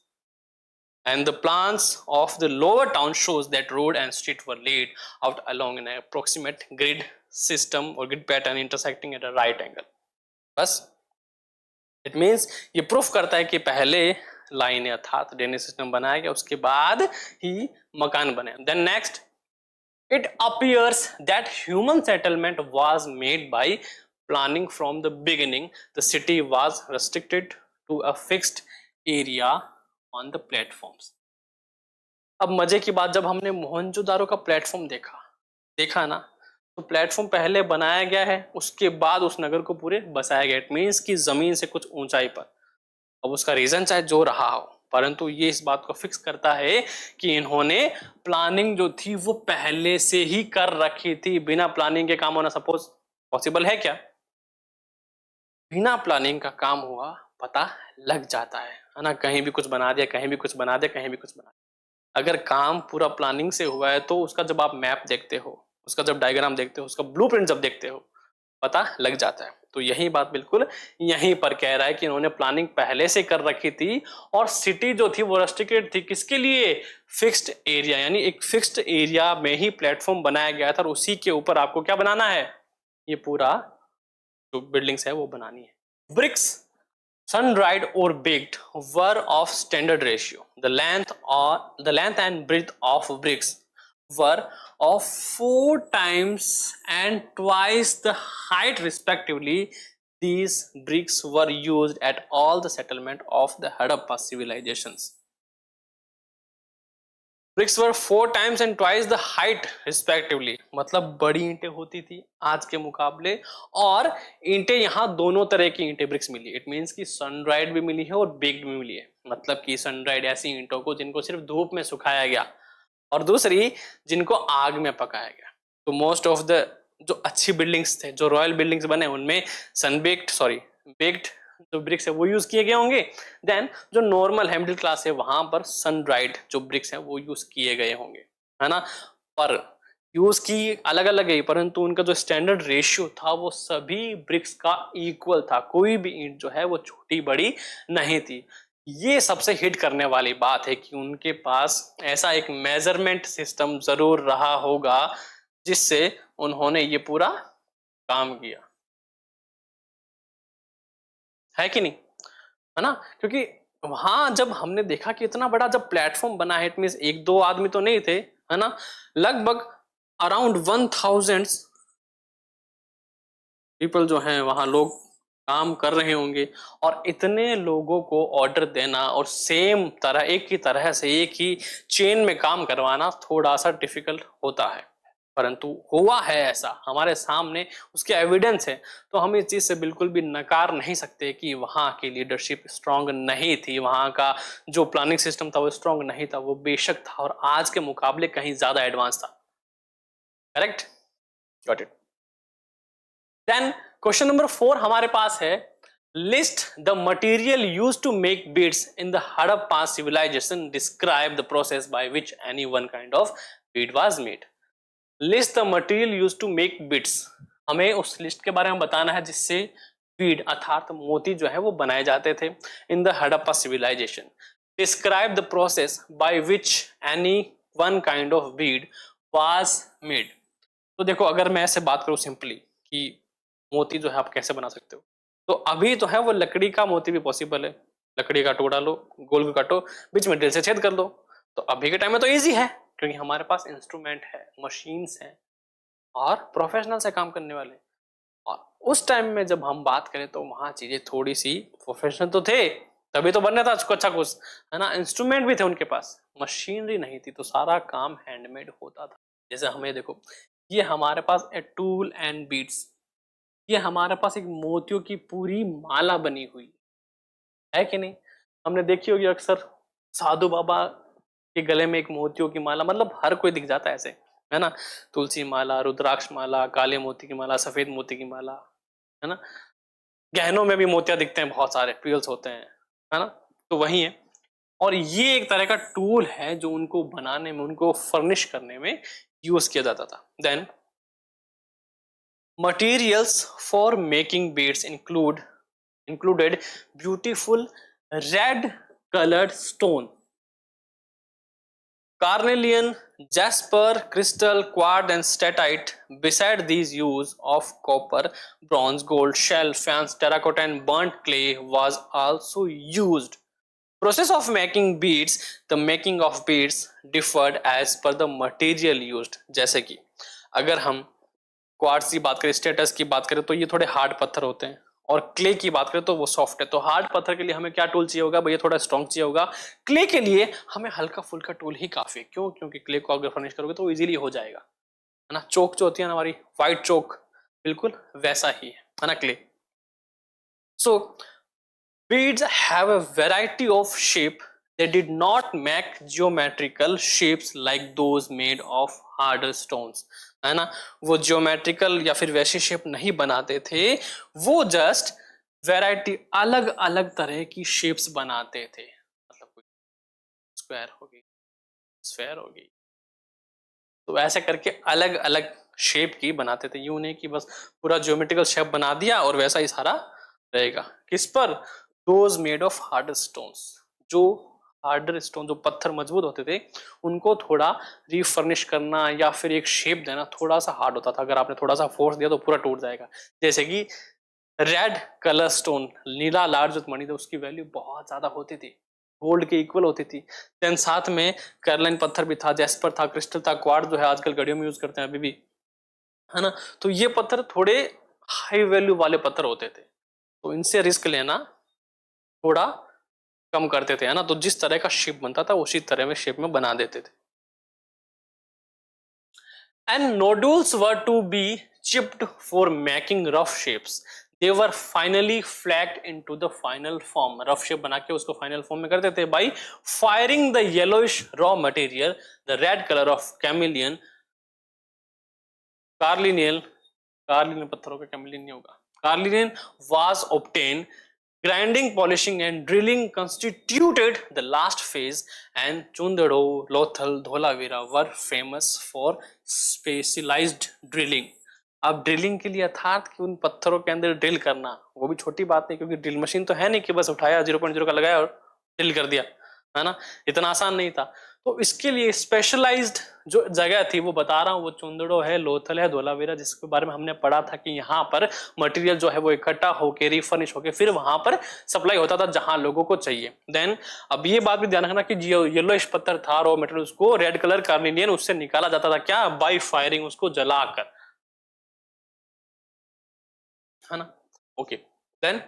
A: and the plans of the lower town shows that road and street were laid out along an approximate grid system or grid pattern intersecting at a right angle. बस इट मीन्स ये प्रूफ करता है कि पहले लाइन अर्थात ड्रेनेज सिस्टम बनाया गया, उसके बाद ही मकान बने. Then next, it appears that human settlement was made by planning from the beginning. The city was restricted to a fixed area on the platforms. अब मजे की बात, जब हमने मोहनजोदारो का प्लेटफॉर्म देखा ना, तो प्लेटफॉर्म पहले बनाया गया है, उसके बाद उस नगर को पूरे बसाया गया. इट मीन्स कि जमीन से कुछ ऊंचाई पर. अब उसका रीजन चाहे जो रहा हो, परंतु ये इस बात को फिक्स करता है कि इन्होंने प्लानिंग जो थी वो पहले से ही कर रखी थी. बिना प्लानिंग के काम होना सपोज पॉसिबल है क्या? बिना प्लानिंग का काम हुआ पता लग जाता है ना. कहीं भी कुछ बना दिया, कहीं भी कुछ बना दिया, कहीं भी कुछ बना दिया. अगर काम पूरा प्लानिंग से हुआ है तो उसका जब आप मैप देखते हो, उसका जब डायग्राम देखते हो, उसका ब्लूप्रिंट जब देखते हो, पता लग जाता है. तो यही बात बिल्कुल यहीं पर कह रहा है कि इन्होंने प्लानिंग पहले से कर रखी थी और सिटी जो थी वो रेस्ट्रिक्टेड थी. किसके लिए? फिक्स्ड एरिया, यानी एक फिक्स्ड एरिया में ही प्लेटफॉर्म बनाया गया था और उसी के ऊपर आपको क्या बनाना है? ये पूरा जो बिल्डिंग्स है वो बनानी है. Bricks sun-dried or baked were of standard ratio. The length and breadth of bricks were of 4 times and twice the height respectively. These bricks were used at all the settlement of the Harappa civilizations. Bricks were 4 times and twice the height respectively. मतलब बड़ी ईंटें होती थी आज के मुकाबले, और ईंटें यहाँ दोनों तरह की ईंटें ब्रिक्स मिली. इट मीन्स कि सन ड्राइड भी मिली है और बेक्ड भी मिली है. मतलब कि सन ड्राइड ऐसी ईंटों को जिनको सिर्फ धूप में सुखाया गया, और दूसरी जिनको आग में पकाया गया. तो मोस्ट ऑफ द जो अच्छी बिल्डिंग्स थे, जो रॉयल बिल्डिंग्स बने, उनमें बेक्ड जो ब्रिक्स है वो यूज किए गए होंगे. देन जो नॉर्मल है, मिडिल क्लास है, वहां पर सन ड्राइड जो ब्रिक्स है वो यूज किए गए होंगे, है ना. पर यूज की अलग अलग है, परंतु उनका जो स्टैंडर्ड रेशियो था वो सभी ब्रिक्स का इक्वल था. कोई भी ईंट जो है वो छोटी बड़ी नहीं थी. ये सबसे हिट करने वाली बात है कि उनके पास ऐसा एक मेजरमेंट सिस्टम जरूर रहा होगा जिससे उन्होंने ये पूरा काम किया, है कि नहीं, है ना. क्योंकि वहां जब हमने देखा कि इतना बड़ा जब प्लेटफॉर्म बना है, इट मीन्स एक दो आदमी तो नहीं थे, है ना. लगभग अराउंड 1000 पीपल जो हैं वहां लोग काम कर रहे होंगे, और इतने लोगों को ऑर्डर देना और सेम तरह एक ही तरह से एक ही चेन में काम करवाना थोड़ा सा डिफिकल्ट होता है. परंतु हुआ है ऐसा हमारे सामने, उसके एविडेंस है. तो हम इस चीज से बिल्कुल भी नकार नहीं सकते कि वहां की लीडरशिप स्ट्रांग नहीं थी, वहां का जो प्लानिंग सिस्टम था वो स्ट्रांग नहीं था. वो बेशक था और आज के मुकाबले कहीं ज्यादा एडवांस था. Correct, got it. Then question number 4 हमारे पास है, list the material used to make beads in the Harappa civilisation. Describe the process by which any one kind of bead was made. List the material used to make beads. हमें उस लिस्ट के बारे में बताना है जिससे बीड अर्थात मोती जो है वो बनाए जाते थे in the Harappa civilisation. Describe the process by which any one kind of bead was made. तो देखो, अगर मैं ऐसे बात करूं सिंपली कि मोती जो है आप कैसे बना सकते हो, तो अभी तो है वो लकड़ी का मोती भी पॉसिबल है. लकड़ी का टुकड़ा लो, गोल गोल काटो, बीच में ड्रिल से छेद कर लो. तो अभी के टाइम में तो इजी है क्योंकि हमारे पास इंस्ट्रूमेंट है, मशीन्स हैं और प्रोफेशनल से काम करने वाले. और उस टाइम में जब हम बात करें तो वहां चीजें थोड़ी सी प्रोफेशनल तो थे, तभी तो बनना था अच्छा कुछ, है ना. इंस्ट्रूमेंट भी थे उनके पास, मशीनरी नहीं थी, तो सारा काम हैंडमेड होता था. जैसे हमें देखो, ये हमारे पास ए टूल एंड बीड्स, ये हमारे पास एक मोतियों की पूरी माला बनी हुई है कि नहीं. हमने देखी होगी अक्सर साधु बाबा के गले में एक मोतियों की माला, मतलब हर कोई दिख जाता है ऐसे, है ना. तुलसी माला, रुद्राक्ष माला, काले मोती की माला, सफेद मोती की माला, है ना. गहनों में भी मोतिया दिखते हैं, बहुत सारे पील्स होते हैं, है ना. तो वही है, और ये एक तरह का टूल है जो उनको बनाने में, उनको फर्निश करने में यूज किया जाता था. Then materials for making beads included beautiful red colored stone. Carnelian, jasper, crystal, quartz, and statite. Beside these, use of copper, bronze, gold, shell, fans, terracotta, and burnt clay was also used. Process of making beads. The making of beads differed as per the material used. जैसे कि अगर हम क्वार्ट्ज की बात करें, स्टेटस की बात करें, तो ये थोड़े हार्ड पत्थर होते हैं, और क्ले की बात करें तो वो सॉफ्ट है। तो हार्ड पत्थर के लिए हमें क्या टूल चाहिए होगा भैया? थोड़ा स्ट्रॉन्ग चाहिए होगा। क्ले के लिए हमें हल्का फुल्का टूल ही काफी है। क्यों? क्योंकि क्ले को अगर फर्निश करोगे तो इजीली हो जाएगा, है ना। चोक जो होती है ना हमारी व्हाइट चोक, बिल्कुल वैसा ही है ना clay. So beads have a variety of shape. They did not make geometrical shapes like those made of harder stones, है ना। वो ज्योमेट्रिकल या फिर वैसी शेप नहीं बनाते थे, वो जस्ट वैरायटी, अलग अलग तरह की शेप्स बनाते थे। मतलब कोई स्क्वायर होगी, स्फेयर होगी, तो ऐसे करके अलग अलग शेप की बनाते थे। यूं नहीं कि बस पूरा ज्योमेट्रिकल शेप बना दिया और वैसा ही सारा रहेगा। किस पर? Those made of harder stones. जो हार्डर स्टोन, जो पत्थर मजबूत होते थे, उनको थोड़ा रिफर्निश करना या फिर एक शेप देना थोड़ा सा हार्ड होता था। अगर आपने थोड़ा सा फोर्स दिया तो पूरा टूट जाएगा। जैसे कि रेड कलर स्टोन, नीला लाल जो मणि था, उसकी वैल्यू बहुत ज्यादा होती थी, गोल्ड के इक्वल होती थी। देन साथ में कैरोलिन पत्थर भी था, जैस्पर था, क्रिस्टल था, क्वार्ट्ज जो है आजकल घड़ियों में यूज करते हैं अभी भी, है ना। तो ये पत्थर थोड़े हाई वैल्यू वाले पत्थर होते थे, तो इनसे रिस्क लेना थोड़ा कम करते थे, है ना। तो जिस तरह का शेप बनता था उसी तरह में शेप में बना देते थे। And nodules were to be chipped for making rough shapes. They were finally flaked into the final form. Rough shape बना के उसको final form में करते थे by firing the yellowish raw material, the red color of chameleon, carnelian, carnelian पत्थरों का chameleon नहीं होगा, carnelian was obtained. Grinding, polishing, and drilling constituted the last phase, and Chundado, Lothal, Dholavira were famous for specialized drilling. अब ड्रिलिंग के लिए अर्थात कि उन पत्थरों के अंदर ड्रिल करना, वो भी छोटी बात नहीं, क्योंकि ड्रिल मशीन तो है नहीं कि बस उठाया 0.0 का लगाया और ड्रिल कर दिया, है ना। इतना आसान नहीं था। तो इसके लिए स्पेशलाइज्ड जो जगह थी वो बता रहा हूँ, वो चुंदड़ो है, लोथल है, धोलावीरा, जिसके बारे में हमने पढ़ा था कि यहाँ पर मटेरियल जो है वो इकट्ठा होके रिफर्निश होके फिर वहां पर सप्लाई होता था जहां लोगों को चाहिए। देन अब ये बात भी ध्यान रखना कि जो येलोइश पत्थर था रॉ मटेरियल, उसको रेड कलर कार्निनियन, उससे निकाला जाता था क्या? बाय फायरिंग, उसको जलाकर, है ना। ओके, देन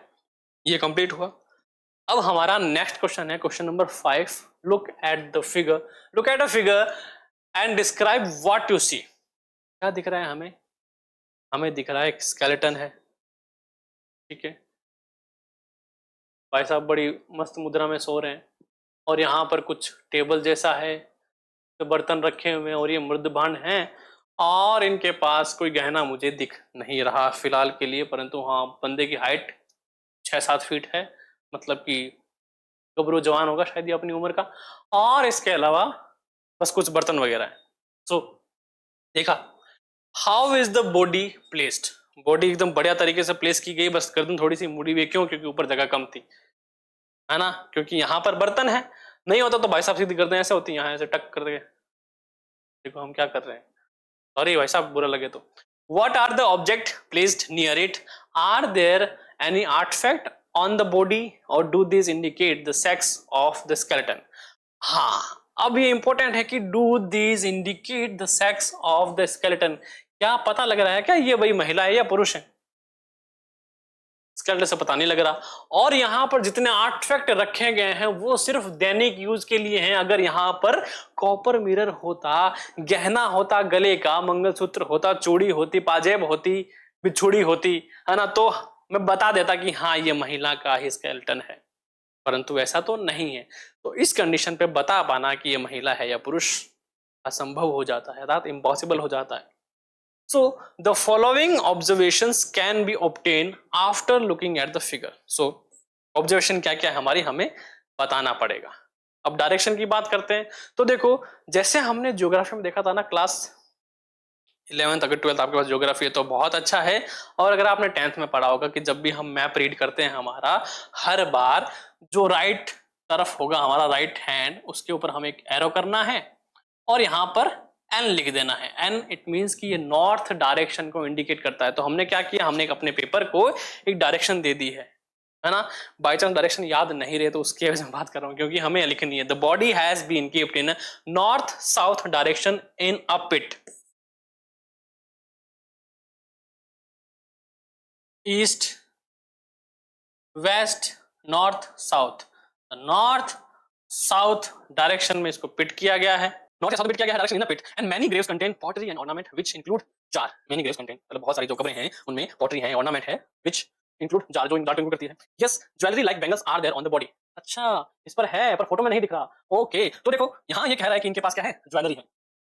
A: ये कंप्लीट हुआ। अब हमारा नेक्स्ट क्वेश्चन है question number 5। Look at the figure, look at a figure and describe what you see. क्या दिख रहा है हमें? हमें दिख रहा है एक स्केलेटन है, ठीक है। भाई साहब बड़ी मस्त मुद्रा में सो रहे हैं, और यहाँ पर कुछ टेबल जैसा है, तो बर्तन रखे हुए हैं, और ये मृद भांड हैं, और इनके पास कोई गहना मुझे दिख नहीं रहा फिलहाल के लिए, परंतु हाँ बंदे की हाइट 6-7 फीट है, मतलब कि गबरू जवान होगा शायद ये अपनी उम्र का, और इसके अलावा बस कुछ बर्तन वगैरह है। सो देखा, how is the body placed? Body एकदम बढ़िया तरीके से प्लेस की गई, बस गर्दन थोड़ी सी मुड़ी हुई है। क्यों? क्योंकि ऊपर जगह कम थी, है ना। क्योंकि यहाँ पर बर्तन है, नहीं होता तो भाई साहब सीधी गर्दन ऐसे होती है, यहाँ ऐसे टक कर दे। देखो हम क्या कर रहे हैं, सॉरी भाई साहब बुरा लगे तो। What are the object placed near it? Are there any artifact on the body, or do these indicate the sex of the skeleton? हाँ, अब ये इंपॉर्टेंट है कि do these indicate the sex of the skeleton? क्या पता लग रहा है क्या ये भाई महिला है या पुरुष है? स्केलेटन से पता नहीं लग रहा। और यहाँ पर जितने आर्टिफैक्ट रखे गए हैं वो सिर्फ दैनिक यूज के लिए हैं। अगर यहाँ पर कॉपर मिरर होता, गहना होता, गले का मंगलसूत्र होता, चूड़ी होती, पाजेब होती, बिछुड़ी होती, है ना, तो मैं बता देता कि हाँ ये महिला का ही स्केलेटन है। परंतु ऐसा तो नहीं है, तो इस कंडीशन पे बता पाना कि ये महिला है या पुरुष असंभव हो जाता है, अर्थात इम्पॉसिबल हो जाता है। So the following observations can be obtained after looking at the figure. So observation क्या क्या है हमारी, हमें बताना पड़ेगा। अब डायरेक्शन की बात करते हैं, तो देखो जैसे हमने ज्योग्राफी में देखा था ना, क्लास 11th, अगर 12th आपके पास ज्योग्राफी है तो बहुत अच्छा है, और अगर आपने 10th में पढ़ा होगा कि जब भी हम मैप रीड करते हैं हमारा, हर बार जो राइट तरफ होगा हमारा राइट हैंड, उसके ऊपर हमें एक एरो करना है, और यहां पर एन लिख देना है। एन इट मींस कि ये नॉर्थ डायरेक्शन को इंडिकेट करता है। तो हमने क्या किया, हमने अपने पेपर को एक डायरेक्शन दे दी है ना। बाई चांस डायरेक्शन याद नहीं रहे तो उसके वजह से बात कर रहा हूं, क्योंकि हमें लिखनी है the body has been keeped in north south direction in a pit, east west north south. North south direction में इसको पिट किया गया है, नॉर्थ साउथ पिट किया गया है direction in the pit and many graves contain pottery and ornament which include jar. Many graves contain मतलब बहुत सारी जो कब्रें हैं उनमें पॉटरी है, ऑर्नामेंट है, व्हिच इंक्लूड जार, जो जार को इंक्लूड करती है। Yes jewellery like bangles are there on the body. अच्छा इस पर है पर फोटो में नहीं दिख रहा। ओके तो देखो यहाँ ये कह रहा है कि इनके पास क्या है, ज्वेलरी है।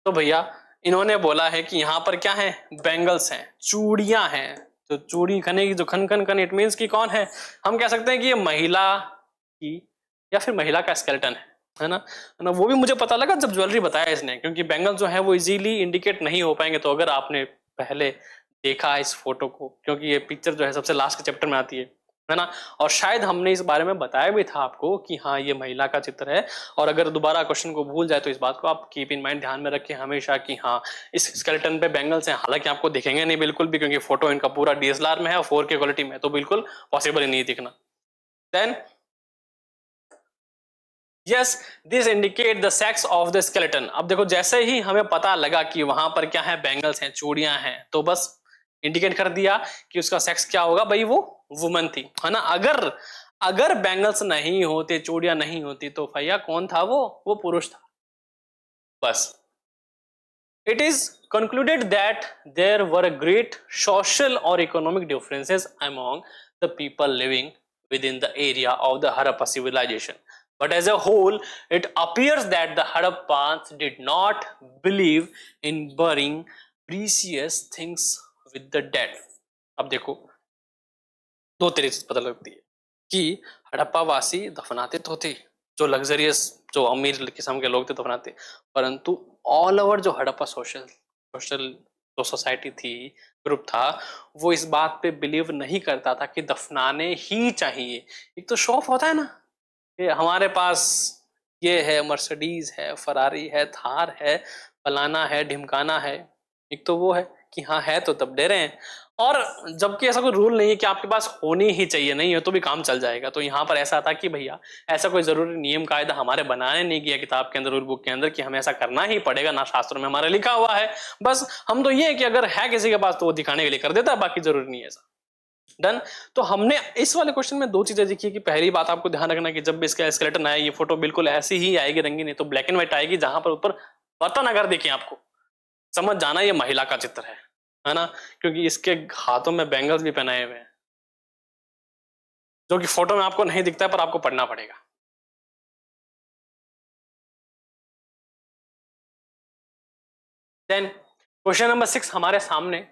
A: तो भैया इन्होंने बोला है कि यहाँ पर क्या है, बैंगल्स हैं, चूड़ियां हैं। तो चूड़ी खने की जो खन खन खन इट मीन्स की कौन है, हम कह सकते हैं कि ये महिला की या फिर महिला का स्केलेटन है ना। वो भी मुझे पता लगा जब ज्वेलरी बताया इसने, क्योंकि बैंगल जो है वो इजीली इंडिकेट नहीं हो पाएंगे। तो अगर आपने पहले देखा इस फोटो को, क्योंकि ये पिक्चर जो है सबसे लास्ट के चैप्टर में आती है ना, और शायद हमने इस बारे में बताया भी था आपको कि हाँ ये महिला का चित्र है। और अगर दोबारा क्वेश्चन को भूल जाए तो इस बात को आप कीप इन माइंड, ध्यान में रखें हमेशा कि हाँ इस स्केलेटन पे बैंगल्स हैं। हालांकि आपको दिखेंगे नहीं बिल्कुल भी, क्योंकि फोटो इनका पूरा डीएसएलआर में है और 4K क्वालिटी में, तो बिल्कुल पॉसिबल ही नहीं दिखना। Then yes this indicate the sex of the skeleton. अब देखो जैसे ही हमें पता लगा कि वहां पर क्या है, बैंगल्स हैं, चूड़ियां हैं, तो बस इंडिकेट कर दिया कि उसका सेक्स क्या होगा भाई, वो वुमन थी, है ना। अगर बैंगल्स नहीं होते, चूड़ियां नहीं होती, तो भैया कौन था, वो पुरुष था। बस it is concluded that there were great social or economic differences among the people living within the area of the Harappa civilization. But as a whole, it appears that the Harappans did not believe in burying precious things with the dead. अब देखो दो तरीके से पता लगती है कि हड़प्पा वासी दफनाते तो थे, जो लग्जरियस जो अमीर किस्म के लोग थे दफनाते, परंतु ऑल ओवर जो हड़प्पा सोशल जो सोसाइटी थी, ग्रुप था, वो इस बात पे बिलीव नहीं करता था कि दफनाने ही चाहिए। एक तो शो ऑफ होता है ना, कि हमारे पास ये है, मर्सिडीज है, फरारी है, थार है, फलाना है, ढिमकाना है। एक तो वो है कि हाँ है तो तब दे रहे हैं, और जबकि ऐसा कोई रूल नहीं है कि आपके पास होनी ही चाहिए, नहीं है तो भी काम चल जाएगा। तो यहाँ पर ऐसा था कि भैया ऐसा कोई जरूरी नियम कायदा हमारे बनाने नहीं किया किताब के अंदर, रूल बुक के अंदर, कि हमें ऐसा करना ही पड़ेगा, ना शास्त्रों में हमारे लिखा हुआ है। बस हम तो ये है कि अगर है किसी के पास तो वो दिखाने के लिए कर देता है, बाकी जरूरी नहीं है ऐसा। डन। तो हमने इस वाले क्वेश्चन में दो चीजें देखी कि पहली बात आपको ध्यान रखना कि जब भी इसका स्केलेटन आए, ये फोटो बिल्कुल ऐसी ही आएगी, रंगीन, नहीं तो ब्लैक एंड व्हाइट आएगी, जहां पर ऊपर बर्तन अगर देखें आपको समझ जाना ये महिला का चित्र है ना, क्योंकि इसके हाथों में बैंगल्स भी पहनाए हुए हैं, जो कि फोटो में आपको नहीं दिखता है, पर आपको पढ़ना पड़ेगा। देन क्वेश्चन नंबर 6 हमारे सामने,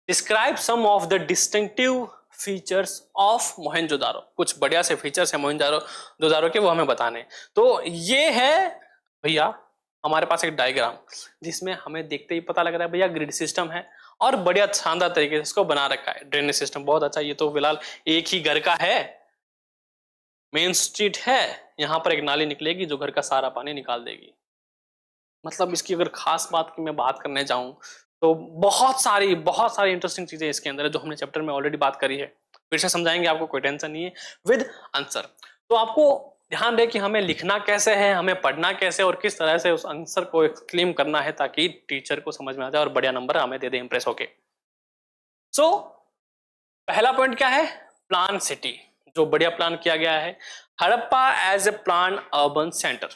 A: describe some of the distinctive features of Mohenjodaro. कुछ बढ़िया से फीचर्स है मोहनजोदारो के, वो हमें बताने। तो ये है भैया हमारे पास एक डायग्राम, जिसमें हमें देखते ही पता लग रहा है भैया ग्रिड सिस्टम है, और बढ़िया शानदार तरीके से इसको बना रखा है। ड्रेनेज सिस्टम बहुत अच्छा। ये तो फिलहाल एक ही घर का है, मेन स्ट्रीट है, यहाँ पर एक नाली निकलेगी जो घर का सारा पानी निकाल देगी। मतलब इसकी अगर खास बात की मैं बात करने जाऊं तो बहुत सारी इंटरेस्टिंग चीजें इसके अंदर है, जो हमने चैप्टर में ऑलरेडी बात करी है। फिर से समझाएंगे आपको, कोई टेंशन नहीं है, विद आंसर। तो आपको ध्यान रहे कि हमें लिखना कैसे है, हमें पढ़ना कैसे, और किस तरह से उस आंसर को एक्सक्लेम करना है, ताकि टीचर को समझ में आ जाए और बढ़िया नंबर हमें दे दे इंप्रेस होके। सो पहला पॉइंट क्या है, प्लान सिटी, जो बढ़िया प्लान किया गया है। Harappa as a plan urban centre,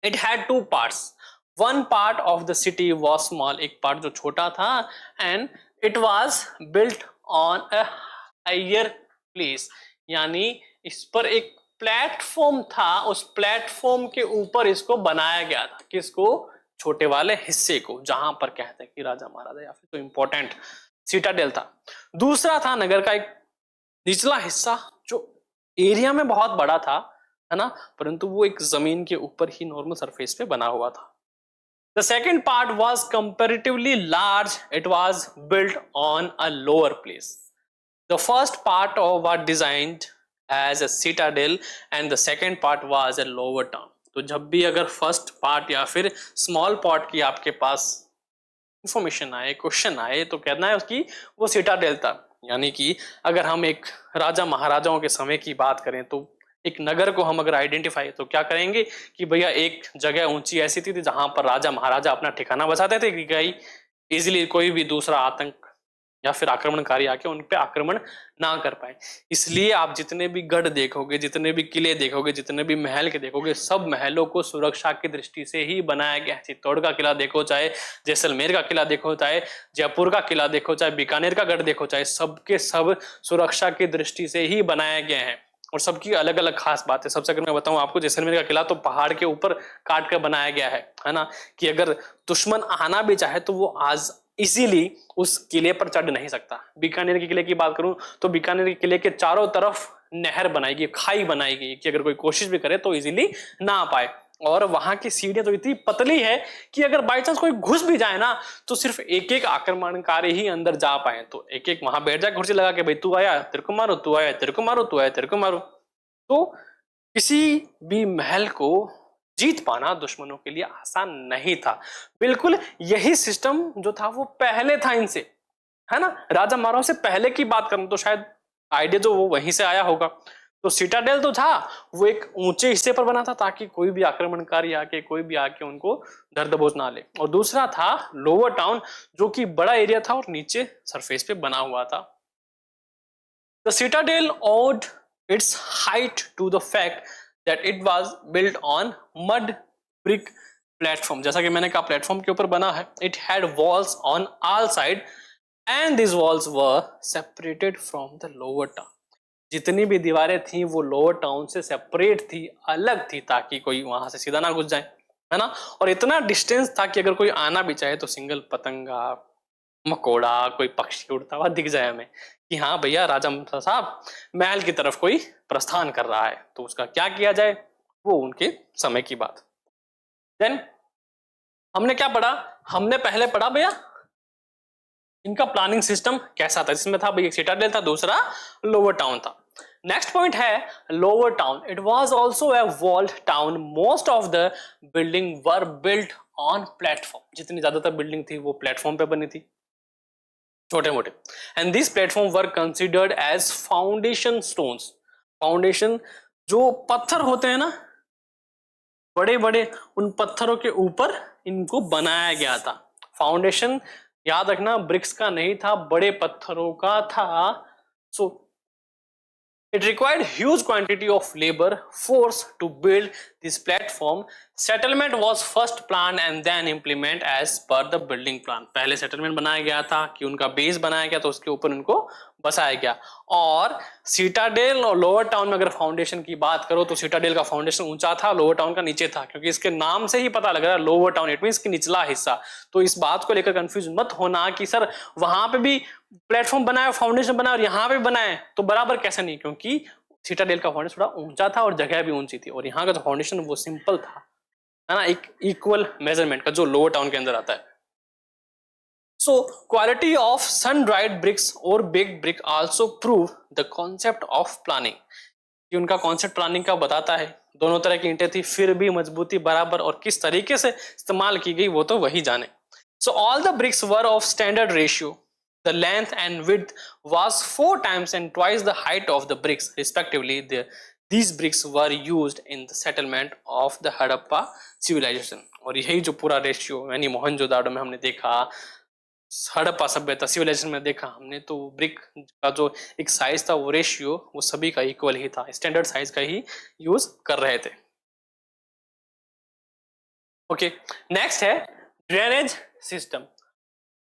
A: it had two parts. One part of the city was small, एक पार्ट जो छोटा था, and it was built on a higher place, यानी इस पर एक प्लेटफॉर्म था, उस प्लेटफॉर्म के ऊपर इसको बनाया गया था। किसको, छोटे वाले हिस्से को, जहां पर कहते हैं कि राजा महाराजा या फिर तो इंपॉर्टेंट सिटाडेल था। दूसरा था नगर का एक निचला हिस्सा, जो एरिया में बहुत बड़ा था, है ना, परंतु वो एक जमीन के ऊपर ही नॉर्मल सरफेस पे बना हुआ था। The second part was comparatively large. It was built on a lower place. The first part was designed as a citadel and the second part was a lower town. तो जब भी अगर फर्स्ट पार्ट या फिर स्मॉल पार्ट की आपके पास इंफॉर्मेशन आए, क्वेश्चन आए, तो कहना है उसकी वो सिटाडेल था। यानी कि अगर हम एक राजा महाराजाओं के समय की बात करें तो एक नगर को हम अगर आइडेंटिफाई तो क्या करेंगे कि भैया एक जगह ऊंची ऐसी थी जहां पर राजा महाराजा अपना ठिकाना बसाते थे कि कहीं इजिली कोई भी दूसरा आतंक या फिर आक्रमणकारी आके उन पे आक्रमण ना कर पाए। इसलिए आप जितने भी गढ़ देखोगे, जितने भी किले देखोगे, जितने भी महल के देखोगे, सब महलों को सुरक्षा की दृष्टि से ही बनाया गया है। चित्तौड़ का किला देखो, चाहे जैसलमेर का किला देखो, चाहे जयपुर का किला देखो, चाहे बीकानेर का गढ़ देखो, चाहे सबके सब सुरक्षा की दृष्टि से ही बनाया गया है और सबकी अलग अलग खास बात है। सबसे अगर मैं बताऊं आपको, जैसलमेर का किला तो पहाड़ के ऊपर काट कर बनाया गया है ना, कि अगर दुश्मन आना भी चाहे तो वो आज इजीली उस किले पर चढ़ नहीं सकता। बीकानेर के किले की बात करूं तो बीकानेर के किले के चारों तरफ नहर बनाई गई, खाई बनाई गई कि अगर कोई कोशिश भी करे तो इजीली ना आ पाए। और वहां की सीढ़ियां तो इतनी पतली है कि अगर बाई चांस कोई घुस भी जाए ना तो सिर्फ एक एक आक्रमणकारी ही अंदर जा पाए। तो एक एक वहां बैठ जाए कुर्सी लगा के, भाई तू आया तेरे को मारो, तू आया तेरे को मारो, तू आया तेरे को मारो। तो किसी भी महल को जीत पाना दुश्मनों के लिए आसान नहीं था। बिल्कुल यही सिस्टम जो था वो पहले था इनसे, है ना। राजा महाराज से पहले की बात करूं तो शायद आइडिया जो वो वहीं से आया होगा। तो सिटाडेल तो था वो एक ऊंचे हिस्से पर बना था ताकि कोई भी आक्रमणकारी आके, कोई भी आके उनको दर्द बोझ ना ले। और दूसरा था लोअर टाउन, जो कि बड़ा एरिया था और नीचे सरफेस पे बना हुआ था। The citadel owed its height to the fact that it was built on mud brick platform। जैसा कि मैंने कहा प्लेटफॉर्म के ऊपर बना है। It had walls on all side and these walls were separated from the lower town। जितनी भी दीवारें थी वो लोअर टाउन से सेपरेट थी, अलग थी, ताकि कोई वहां से सीधा ना घुस जाए, है ना। और इतना डिस्टेंस था कि अगर कोई आना भी चाहे तो सिंगल पतंगा, मकोड़ा, कोई पक्षी उड़ता हुआ दिख जाए हमें कि हाँ भैया राजा साहब महल की तरफ कोई प्रस्थान कर रहा है, तो उसका क्या किया जाए वो उनके समय की बात। देन हमने क्या पढ़ा, हमने पहले पढ़ा भैया इनका प्लानिंग सिस्टम कैसा था, जिसमें था भैया सिटाडेल था, दूसरा लोअर टाउन था। नेक्स्ट पॉइंट है lower town. It was also a walled town. Most of the building were built on platform. जितनी ज्यादातर बिल्डिंग थी वो प्लेटफॉर्म पे बनी थी, छोटे मोटे। And this platform were considered as foundation stones. Foundation जो पत्थर होते हैं ना बड़े बड़े, उन पत्थरों के ऊपर इनको बनाया गया था। फाउंडेशन याद रखना ब्रिक्स का नहीं था, बड़े पत्थरों का था। सो it required huge quantity of labor force to build this platform। settlement was first planned and then implement as per the building plan। पहले settlement बनाया गया था कि उनका बेस बनाया गया तो उसके ऊपर उनको बसाया गया। और सिटाडेल और लोअर टाउन में अगर फाउंडेशन की बात करो तो सिटाडेल का फाउंडेशन ऊंचा था, लोअर टाउन का नीचे था, क्योंकि इसके नाम से ही पता लग रहा है लोअर टाउन, इट मींस कि निचला हिस्सा। तो इस बात को लेकर कंफ्यूज मत होना कि सर वहां पे भी प्लेटफॉर्म बनाया, फाउंडेशन बनाया और यहाँ पे बनाए तो बराबर कैसे नहीं, क्योंकि सिटाडेल का फाउंडेशन थोड़ा ऊंचा था और जगह भी ऊंची थी, और यहाँ का जो फाउंडेशन वो सिंपल था, है ना, एक इक्वल मेजरमेंट का जो लोअर टाउन के अंदर आता है। So quality of sun-dried bricks or baked brick also prove the concept of planning। कि उनका कॉन्सेप्ट प्लानिंग का बताता है। दोनों तरह की ईंटें थी फिर भी मजबूती बराबर, और किस तरीके से इस्तेमाल की गई वो तो वही जाने। So all the bricks were of standard ratio। The length and width was 4 times and twice the height of the bricks respectively। These bricks were used in the settlement of the Harappa civilization। और यही जो पूरा रेशियो यानी मोहनजोदाड़ो में हमने देखा, हड़प्पा सभ्यता सिविलाइजेशन में देखा हमने, तो ब्रिक का जो एक साइज था वो रेशियो वो सभी का इक्वल ही था, स्टैंडर्ड साइज का ही यूज कर रहे थे। ओके, नेक्स्ट है ड्रेनेज सिस्टम।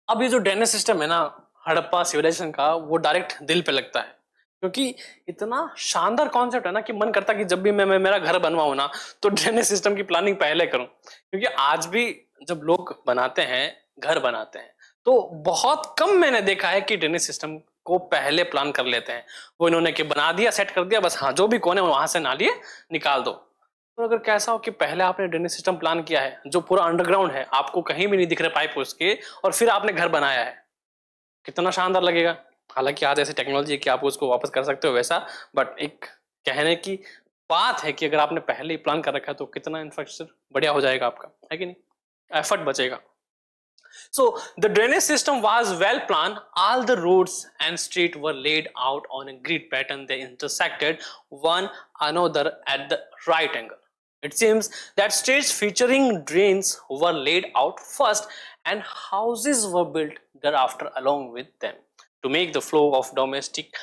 A: अब ये जो ड्रेनेज सिस्टम है ना हड़प्पा सिविलाइजेशन का, वो डायरेक्ट दिल पे लगता है, क्योंकि इतना शानदार कॉन्सेप्ट है ना कि मन करता है कि जब भी मैं मेरा घर बनवाऊं ना तो ड्रेनेज सिस्टम की प्लानिंग पहले करूं। क्योंकि आज भी जब लोग बनाते हैं, घर बनाते हैं, तो बहुत कम मैंने देखा है कि ड्रेनेज सिस्टम को पहले प्लान कर लेते हैं। वो इन्होंने कि बना दिया, सेट कर दिया, बस हाँ जो भी कोने वहां से नाली निकाल दो। तो अगर कैसा हो कि पहले आपने ड्रेनेज सिस्टम प्लान किया है जो पूरा अंडरग्राउंड है, आपको कहीं भी नहीं दिख रहे पाइप उसके, और फिर आपने घर बनाया है, कितना शानदार लगेगा। हालांकि आज ऐसी टेक्नोलॉजी है कि आप उसको वापस कर सकते हो वैसा, बट एक कहने की बात है कि अगर आपने पहले ही प्लान कर रखा है तो कितना इंफ्रास्ट्रक्चर बढ़िया हो जाएगा आपका, है कि नहीं, एफर्ट बचेगा. So the drainage system was well planned. All the roads and streets were laid out on a grid pattern. They intersected one another at the right angle. It seems that streets featuring drains were laid out first and houses were built thereafter along with them. To make the flow of domestic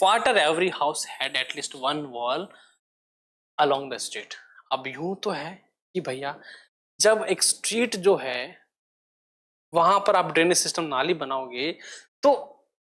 A: water, every house had at least one wall along the street. अब यूं तो है कि भैया जब एक स्ट्रीट जो है वहां पर आप ड्रेनेज सिस्टम नाली बनाओगे तो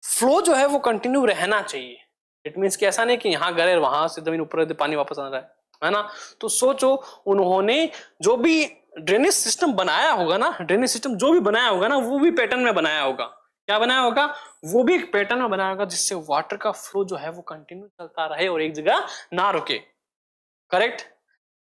A: फ्लो जो है वो कंटिन्यू रहना चाहिए. इट मीन्स कि ऐसा नहीं कि यहाँ गए वहां से जमीन ऊपर पानी वापस आ रहा है ना. तो सोचो उन्होंने जो भी ड्रेनेज सिस्टम बनाया होगा ना, ड्रेनेज सिस्टम जो भी बनाया होगा ना वो भी पैटर्न में बनाया होगा. क्या बनाया होगा? वो भी एक पैटर्न में बनाया होगा जिससे वाटर का फ्लो जो है वो कंटिन्यू चलता रहे और एक जगह ना रुके. करेक्ट.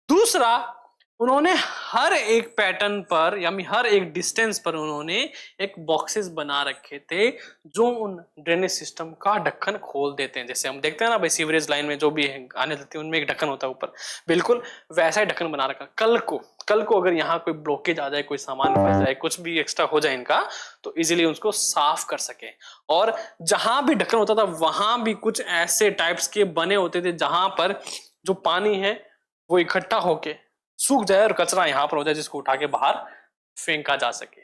A: दूसरा, उन्होंने हर एक पैटर्न पर यानी हर एक डिस्टेंस पर उन्होंने एक बॉक्सेस बना रखे थे जो उन ड्रेनेज सिस्टम का ढक्कन खोल देते हैं. जैसे हम देखते हैं ना भाई सीवरेज लाइन में जो भी आने देते हैं उनमें एक ढक्कन होता है ऊपर, बिल्कुल वैसा ही ढक्कन बना रखा. कल को अगर यहाँ कोई ब्लॉकेज आ जाए, कोई सामान फंस जाए, कुछ भी एक्स्ट्रा हो जाए इनका, तो इजीली उसको साफ कर सके. और जहां भी ढक्कन होता था वहां भी कुछ ऐसे टाइप्स के बने होते थे जहां पर जो पानी है वो इकट्ठा होके सूख जाए और कचरा यहां पर हो जाए जिसको उठा के बाहर फेंका जा सके.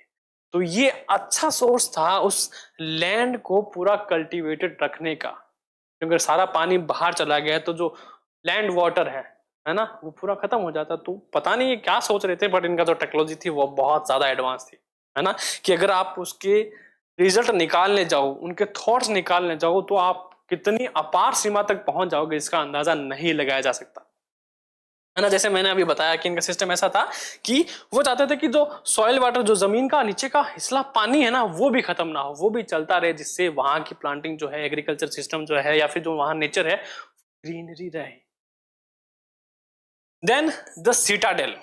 A: तो ये अच्छा सोर्स था उस लैंड को पूरा कल्टीवेटेड रखने का, क्योंकि सारा पानी बाहर चला गया तो जो लैंड वाटर है ना, वो पूरा खत्म हो जाता. तो पता नहीं ये क्या सोच रहे थे, बट इनका जो टेक्नोलॉजी थी वो बहुत ज्यादा एडवांस थी, है ना, कि अगर आप उसके रिजल्ट निकालने जाओ, उनके थॉट्स निकालने जाओ, तो आप कितनी अपार सीमा तक पहुंच जाओगे इसका अंदाजा नहीं लगाया जा सकता, है ना. जैसे मैंने अभी बताया कि इनका सिस्टम ऐसा था कि वो चाहते थे कि जो सॉइल वाटर, जो जमीन का नीचे का हिस्सा पानी है ना, वो भी खत्म ना हो, वो भी चलता रहे, जिससे वहां की प्लांटिंग जो है, एग्रीकल्चर सिस्टम जो है, या फिर जो वहां नेचर है, ग्रीनरी रहे. Then the citadel.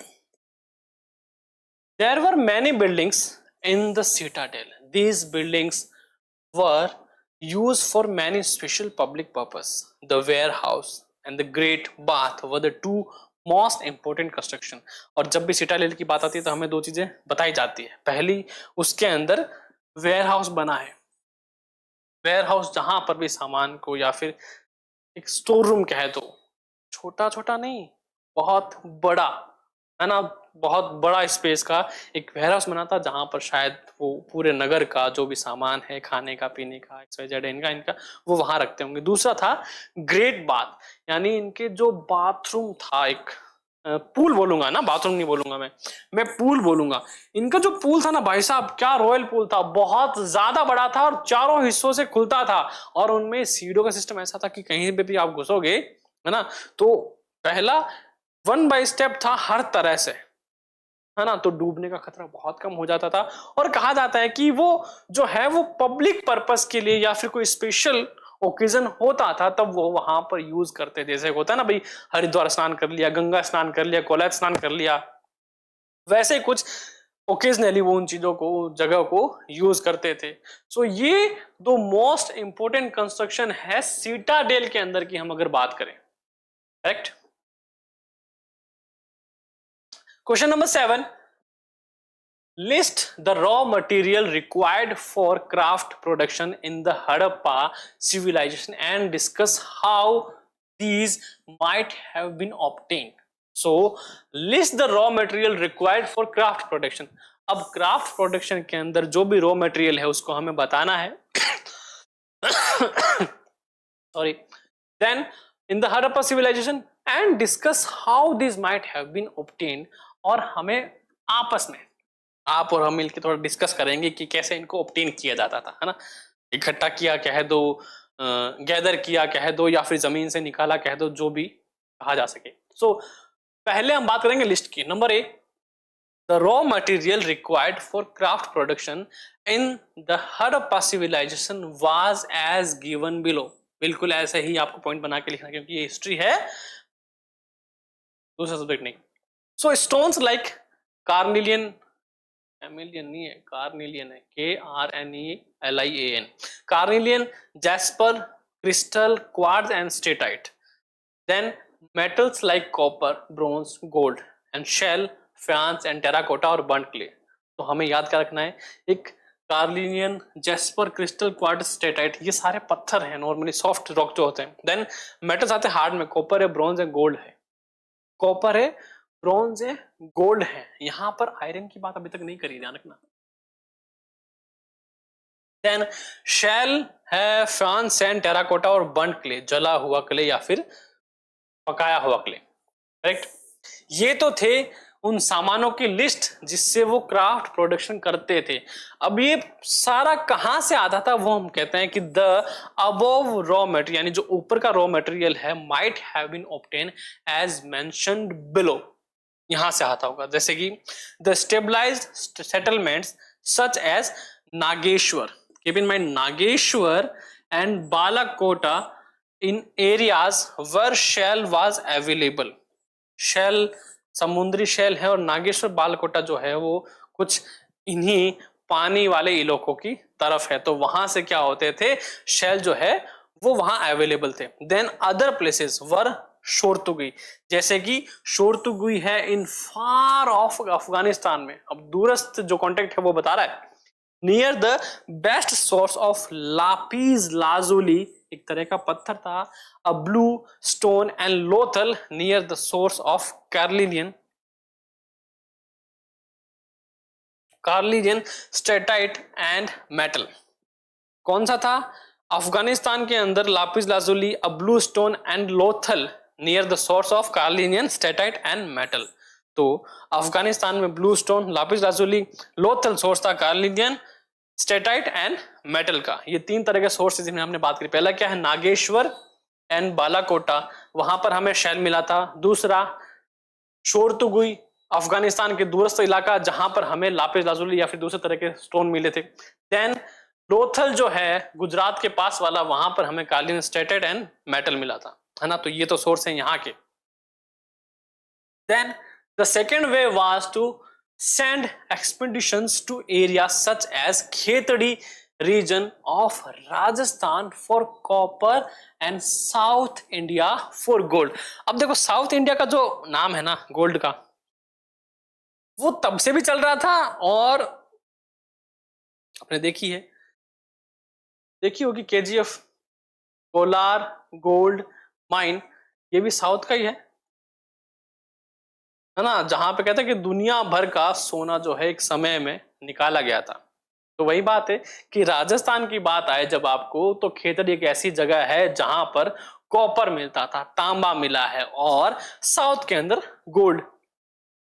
A: There were many buildings in the citadel. These buildings were used for many special public purpose. The warehouse and the great bath were the two most important construction. और जब भी सिटाडेल की बात आती है तो हमें दो चीजें बताई जाती है. पहली, उसके अंदर वेयर हाउस बना है. वेयर हाउस जहां पर भी सामान को, या फिर एक स्टोर रूम कह दो, छोटा छोटा नहीं, बहुत बड़ा, है ना, बहुत बड़ा स्पेस का एक वेयर हाउस बना था जहां पर शायद वो पूरे नगर का जो भी सामान है, खाने का, पीने का, एक्सवाइजेड इनका वो वहां रखते होंगे. दूसरा था ग्रेट बाथ, यानी इनके जो बाथरूम था, एक पूल बोलूंगा ना, बाथरूम नहीं बोलूंगा मैं पूल बोलूंगा. इनका जो पूल था ना भाई साहब, क्या रॉयल पूल था, बहुत ज्यादा बड़ा था और चारों हिस्सों से खुलता था. और उनमें सीढ़ियों का सिस्टम ऐसा था कि कहीं पे भी आप घुसोगे, है ना, तो पहला 1 बाय स्टेप था हर तरह से, है ना, तो डूबने का खतरा बहुत कम हो जाता था. और कहा जाता है कि वो जो है वो पब्लिक पर्पस के लिए या फिर कोई स्पेशल ओकेजन होता था तब वो वहां पर यूज करते थे. जैसे होता है ना भाई, हरिद्वार स्नान कर लिया, गंगा स्नान कर लिया, कोलैत स्नान कर लिया, वैसे कुछ ओकेजनली वो उन चीजों को, जगह को यूज करते थे. सो ये दो मोस्ट इंपोर्टेंट कंस्ट्रक्शन है सीटाडेल के अंदर की हम अगर बात करें. Correct. Question number 7. List the raw material required for craft production in the Harappa civilization and discuss how these might have been obtained. So, list the raw material required for craft production. अब craft production के अंदर जो भी raw material है उसको हमें बताना है. Sorry. Then, in the Harappa civilization and discuss how these might have been obtained. और हमें आपस में, आप और हम मिलकर थोड़ा डिस्कस करेंगे कि कैसे इनको ऑब्टेन किया जाता था, है ना, इकट्ठा किया कह दो, गैदर किया कह दो, या फिर जमीन से निकाला कह दो, जो भी कहा जा सके. सो पहले हम बात करेंगे लिस्ट की. Number 1, the raw material required for craft production in the Harappa civilisation was as given below. बिल्कुल ऐसे ही आपको पॉइंट बना के लिखना, क्योंकि ये हिस्ट्री है, दूसरा सब्जेक्ट नहीं. So stones like carnelian, carnelian नहीं है, carnelian है, Karnelian, carnelian, jasper, crystal, quartz and steatite. Then metals like copper, bronze, gold and shell, faience and terracotta और बर्न्ट क्ले। तो हमें याद क्या रखना है, एक carnelian, jasper, crystal, quartz, steatite, ये सारे पत्थर हैं, नॉर्मली सॉफ्ट रॉक जो होते हैं। देन मेटल्स आते हैं हार्ड में, कॉपर है, ब्रोंज है, गोल्ड है। कॉपर है, ब्रोंज है, गोल्ड है। यहां पर आयरन की बात अभी तक नहीं करी, ध्यान रखना। देन शेल है, फ्रांस, सैंड, टेराकोटा और बर्न्ट क्ले, जला हुआ क्ले या फिर पकाया हुआ क्ले। करेक्ट। ये तो थे उन सामानों की लिस्ट जिससे वो क्राफ्ट प्रोडक्शन करते थे। अब ये सारा कहां से आता था, वो हम कहते हैं कि द अबव रॉ मटेरियल, यानी जो ऊपर का रॉ मटेरियल है, might have been obtain as mentioned below, यहां से आता होगा। जैसे कि the stabilised settlements such as Nageshwar, keep in mind Nageshwar and Balakota in areas where shell was available. Shell, समुद्री शेल है, और नागेश्वर बालकोटा जो है वो कुछ इन्हीं पानी वाले इलाकों की तरफ है, तो वहां से क्या होते थे, शेल जो है वो वहां अवेलेबल थे। देन अदर प्लेसेस वर शोरतुगी, जैसे कि शोरतुगी है इन फार ऑफ अफगानिस्तान में। अब दूरस्थ जो कॉन्टेक्ट है वो बता रहा है, near the best source of lapis lazuli, एक तरह का पत्थर था, a blue stone and Lothal near the source of carnelian steatite and metal. कौन सा था, अफगानिस्तान के अंदर lapis lazuli, a blue stone and Lothal near the source of carnelian steatite and metal. तो अफगानिस्तान में blue stone, lapis lazuli, Lothal source था कार्लिनियन, स्टेटाइट एंड मेटल का। ये तीन तरह के सोर्सेज जिनमें हमने बात करी। पहला क्या है, नागेश्वर एंड बालाकोटा, वहां पर हमें शेल मिला था। दूसरा शोरतुगुई, अफगानिस्तान के दूरस्थ इलाका जहां पर हमें लापिस लाजुली या फिर दूसरे तरह के स्टोन मिले थे। देन लोथल जो है गुजरात के पास वाला, वहां पर हमें कार्लिनियन स्टेटाइट एंड मेटल मिला था, है ना। तो ये तो सोर्स है यहाँ के। Then the second way was to send expeditions to areas such as Khetadi region of Rajasthan for copper and South India for gold। अब देखो साउथ इंडिया का जो नाम है ना गोल्ड का, वो तब से भी चल रहा था, और आपने देखी होगी केजीएफ, कोलार गोल्ड माइन, ये भी साउथ का ही है ना, जहां पे कहते हैं कि दुनिया भर का सोना जो है एक समय में निकाला गया था। तो वही बात है कि राजस्थान की बात आए जब आपको, तो खेतड़ी एक ऐसी जगह है जहां पर कॉपर मिलता था, तांबा मिला है, और साउथ के अंदर gold.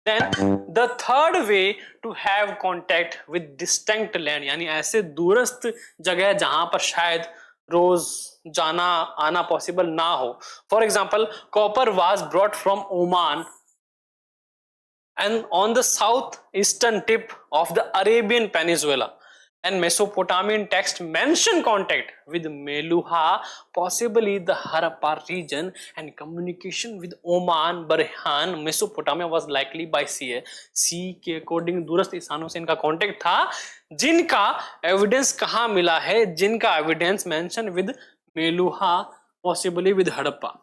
A: Then the third way to have contact with distinct land, यानी ऐसे दूरस्थ जगह जहां पर शायद रोज जाना आना पॉसिबल ना हो। For example copper was brought from Oman and on the southeastern tip of the Arabian Peninsula, and Mesopotamian text mention contact with Meluha, possibly the Harappa region, and communication with Oman, Barhan, Mesopotamia was likely by sea। sea के अकॉर्डिंग दूरस्थ स्थानों से इनका कॉन्टेक्ट था, जिनका एविडेंस कहाँ मिला है, जिनका evidence mention with Meluha, possibly with Harappa.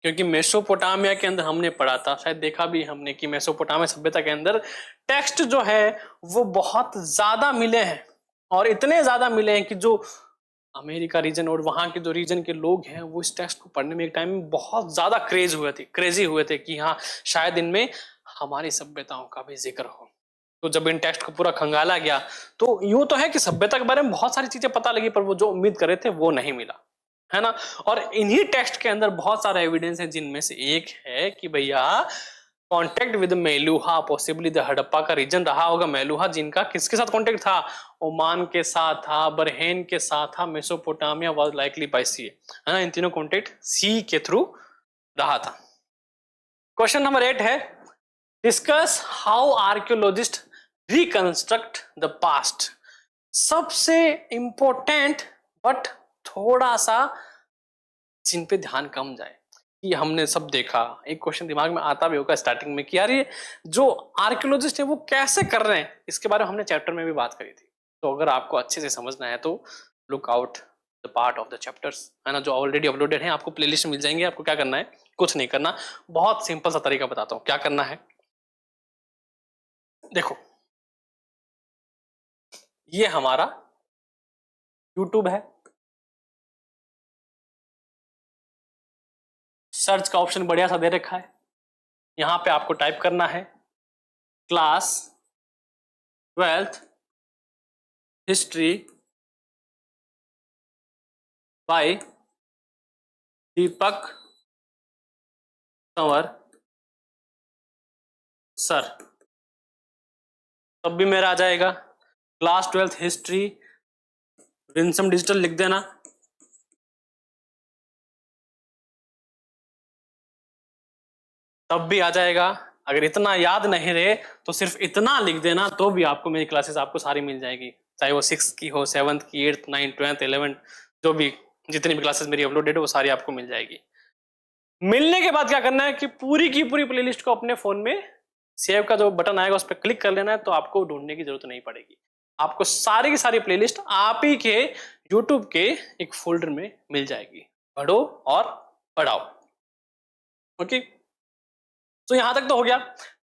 A: क्योंकि मेसोपोटामिया के अंदर हमने पढ़ा था, शायद देखा भी हमने, कि मेसोपोटामिया सभ्यता के अंदर टेक्स्ट जो है वो बहुत ज्यादा मिले हैं, और इतने ज्यादा मिले हैं कि जो अमेरिका रीजन और वहां के जो रीजन के लोग हैं वो इस टेक्स्ट को पढ़ने में एक टाइम में बहुत ज्यादा क्रेजी हुए थे कि हाँ शायद इनमें हमारी सभ्यताओं का भी जिक्र हो। तो जब इन टेक्स्ट को पूरा खंगाला गया, तो यूं तो है कि सभ्यता के बारे में बहुत सारी चीजें पता लगी, पर वो जो उम्मीद कर रहे थे वो नहीं मिला, है ना। और इन्हीं टेक्स्ट के अंदर बहुत सारा एविडेंस है, जिनमें से एक है कि भैया contact with Meluha, possibly the Harappa का रीजन रहा होगा मेलुहा, जिनका किसके साथ कॉन्टेक्ट था, ओमान के साथ था, बरहेन के साथ था, मेसोपोटामिया वाज लाइकली बाय सी, है ना। इन तीनों कॉन्टेक्ट सी के थ्रू रहा था। क्वेश्चन नंबर 8 है, discuss how archaeologist reconstruct the past. सबसे इंपॉर्टेंट बट थोड़ा सा जिन पे ध्यान कम जाए, कि हमने सब देखा, एक क्वेश्चन दिमाग में आता भी होगा स्टार्टिंग में कि यार ये जो आर्कियोलॉजिस्ट है वो कैसे कर रहे हैं, इसके बारे में हमने चैप्टर में भी बात करी थी। तो अगर आपको अच्छे से समझना है तो look out the part of the chapters, है ना, जो ऑलरेडी अपलोडेड है, आपको प्लेलिस्ट मिल जाएंगे। आपको क्या करना है, कुछ नहीं करना, बहुत सिंपल सा तरीका बताता हूं क्या करना है। देखो ये हमारा YouTube है, सर्च का ऑप्शन बढ़िया सा दे रखा है, यहां पे आपको टाइप करना है class 12th history by Deepak Kanwar sir, तब भी मेरा आ जाएगा class 12th history Winsome digital लिख देना, तब भी आ जाएगा। अगर इतना याद नहीं रहे तो सिर्फ इतना लिख देना, तो भी आपको मेरी क्लासेस आपको सारी मिल जाएगी, चाहे वो 6 की हो, 7th की, 8th 9th 12th 11th, जो भी जितनी भी क्लासेस मेरी अपलोडेड है वो सारी आपको मिल जाएगी। मिलने के बाद क्या करना है कि पूरी की पूरी प्लेलिस्ट को अपने फोन में सेव का जो बटन आएगा उस पर क्लिक कर लेना है, तो आपको ढूंढने की जरूरत नहीं पड़ेगी, आपको सारी की सारी प्लेलिस्ट आप ही के यूट्यूब के एक फोल्डर में मिल जाएगी। पढ़ो और पढ़ाओ। ओके, तो यहां तक तो हो गया।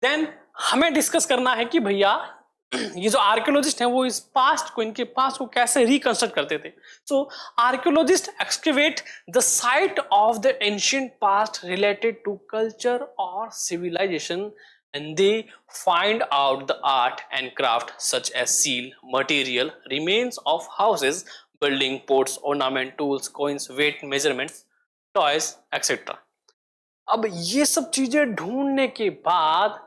A: देन हमें डिस्कस करना है कि भैया ये जो आर्कियोलॉजिस्ट हैं वो इस पास्ट को, इनके पास्ट को कैसे रिकंस्ट्रक्ट करते थे। So archaeologist excavate the site of the ancient past related to culture और civilisation and they find out the art and craft such as seal, material, remains of houses, building, pots, ornament, tools, coins, weight measurements, toys, etc. अब ये सब चीजें ढूंढने के बाद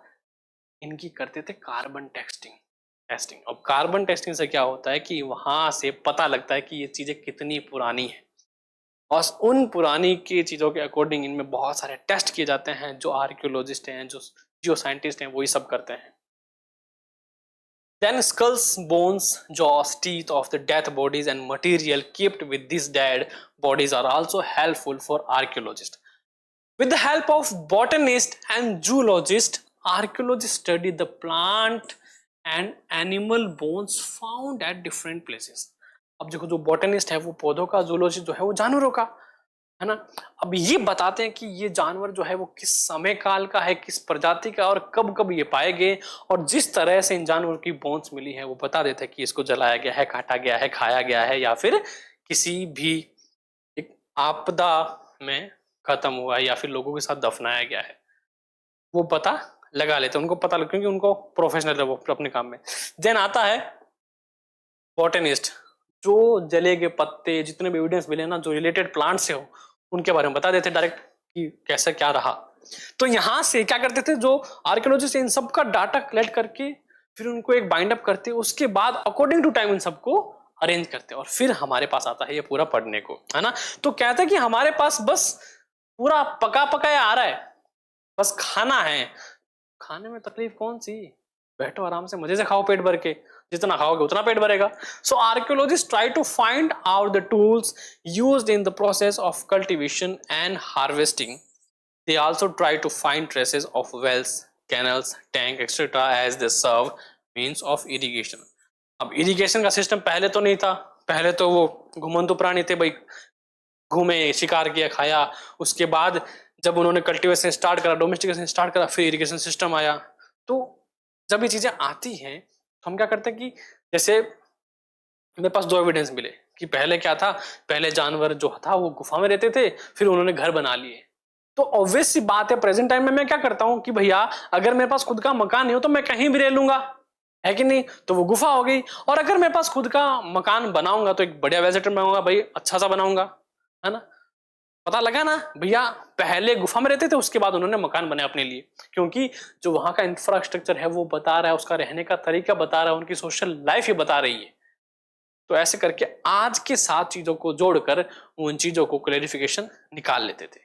A: इनकी करते थे कार्बन टेस्टिंग। अब कार्बन टेस्टिंग से क्या होता है कि वहां से पता लगता है कि ये चीजें कितनी पुरानी है, और उन पुरानी की चीजों के अकॉर्डिंग इनमें बहुत सारे टेस्ट किए जाते हैं, जो आर्कियोलॉजिस्ट हैं, जो जियो साइंटिस्ट हैं, वही सब करते हैं। Then skulls, bones, jaws, teeth of the dead bodies and material kept with these dead bodies are also helpful for archaeologists. With the help of botanists and zoologists, archaeologists study the plant and animal bones found at different places. अब देखो जो बॉटनिस्ट है वो पौधों का, जूलॉजिस्ट जो है वो जानवरों का, है ना। अब ये बताते हैं कि ये जानवर जो है वो किस समय काल का है, किस प्रजाति का, और कब कब ये पाए गए, और जिस तरह से इन जानवरों की बोन्स मिली है वो बता देते हैं कि इसको जलाया गया है, काटा गया है, खाया गया है, या फिर किसी भी एक आपदा में खत्म हुआ है, या फिर लोगों के साथ दफनाया गया है, वो पता लगा लेते हैं, उनको पता लग, क्योंकि उनको प्रोफेशनल है वो अपने काम में। देन आता है बॉटनिस्ट, जो जले गए पत्ते, जितने भी एविडेंस मिले ना जो रिलेटेड प्लांट से हो, उनके बारे में बता देते डायरेक्ट कि कैसे क्या रहा। तो यहां से क्या करते थे जो आर्कियोलॉजिस्ट इन सब का डाटा कलेक्ट करके फिर उनको एक बाइंड अप करते, उसके बाद अकॉर्डिंग टू टाइम इन सबको अरेंज करते, और फिर हमारे पास आता है ये पूरा पढ़ने को, है ना। तो कहते हैं कि हमारे पास बस पूरा पका पकाया आ रहा है, बस खाना है, खाने में तकलीफ कौन सी, बैठो आराम से मजे से खाओ पेट भर के, जितना खाओगे उतना पेट भरेगा। So archaeologists try to find out the tools used in the process of cultivation and harvesting. They also try to find traces of wells, canals, tank etcetera as they serve means of irrigation. अब इरिगेशन का सिस्टम पहले तो नहीं था, पहले तो वो घुमंतु प्राणी थे भाई, घूमे, शिकार किया, खाया, उसके बाद जब उन्होंने कल्टीवेशन स्टार्ट करा, डोमेस्टिकेशन स्टार्ट करा, फिर इरिगेशन सिस्टम आया। तो जब ये चीजें आती हैं तो हम क्या करते हैं कि जैसे मेरे पास दो एविडेंस मिले कि पहले क्या था, पहले जानवर जो था वो गुफा में रहते थे, फिर उन्होंने घर बना लिए। तो ऑब्वियस सी बात है प्रेजेंट टाइम में मैं क्या करता हूं कि भैया अगर मेरे पास खुद का मकान नहीं हो तो मैं कहीं भी रह लूंगा, है कि नहीं, तो वो गुफा हो गई। और अगर मेरे पास खुद का मकान बनाऊंगा तो एक बढ़िया वेल बनाऊंगा भाई, अच्छा सा बनाऊंगा, है ना। पता लगा ना भैया, पहले गुफा में रहते थे, उसके बाद उन्होंने मकान बनाया अपने लिए, क्योंकि जो वहां का इंफ्रास्ट्रक्चर है वो बता रहा है, उसका रहने का तरीका बता रहा है, उनकी सोशल लाइफ ही बता रही है। तो ऐसे करके आज के 7 चीजों को जोड़कर उन चीजों को क्लैरिफिकेशन निकाल लेते थे।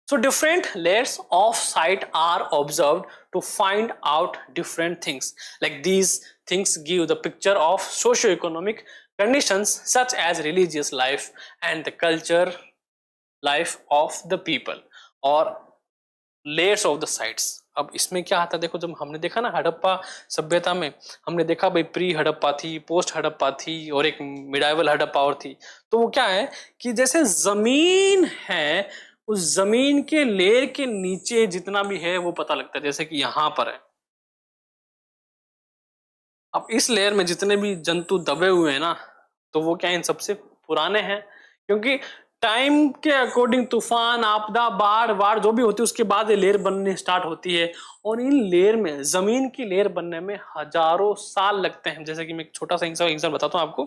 A: So different layers of sight are observed to find out different things. Like these things give the picture of socio-economic conditions such as religious life and the culture life of the people, or layers of the sites. अब इसमें क्या आता है, देखो जब हमने देखा ना हड़प्पा सभ्यता में, हमने देखा भाई प्री हड़प्पा थी, पोस्ट हड़प्पा थी और एक मिडाइवल हड़प्पा और थी। तो वो क्या है कि जैसे जमीन है, उस जमीन के लेयर के नीचे जितना भी है वो पता लगता है, जैसे कि यहां पर है। अब इस लेयर में जितने भी जंतु दबे हुए हैं ना, तो वो क्या इन सबसे पुराने हैं, क्योंकि टाइम के अकॉर्डिंग तूफान, आपदा, बाढ़ वाढ़ जो भी होती है उसके बाद ये लेयर बनने स्टार्ट होती है। और इन लेयर में, जमीन की लेयर बनने में हजारों साल लगते हैं। जैसे कि मैं एक छोटा सा एग्जांपल बताता हूँ आपको,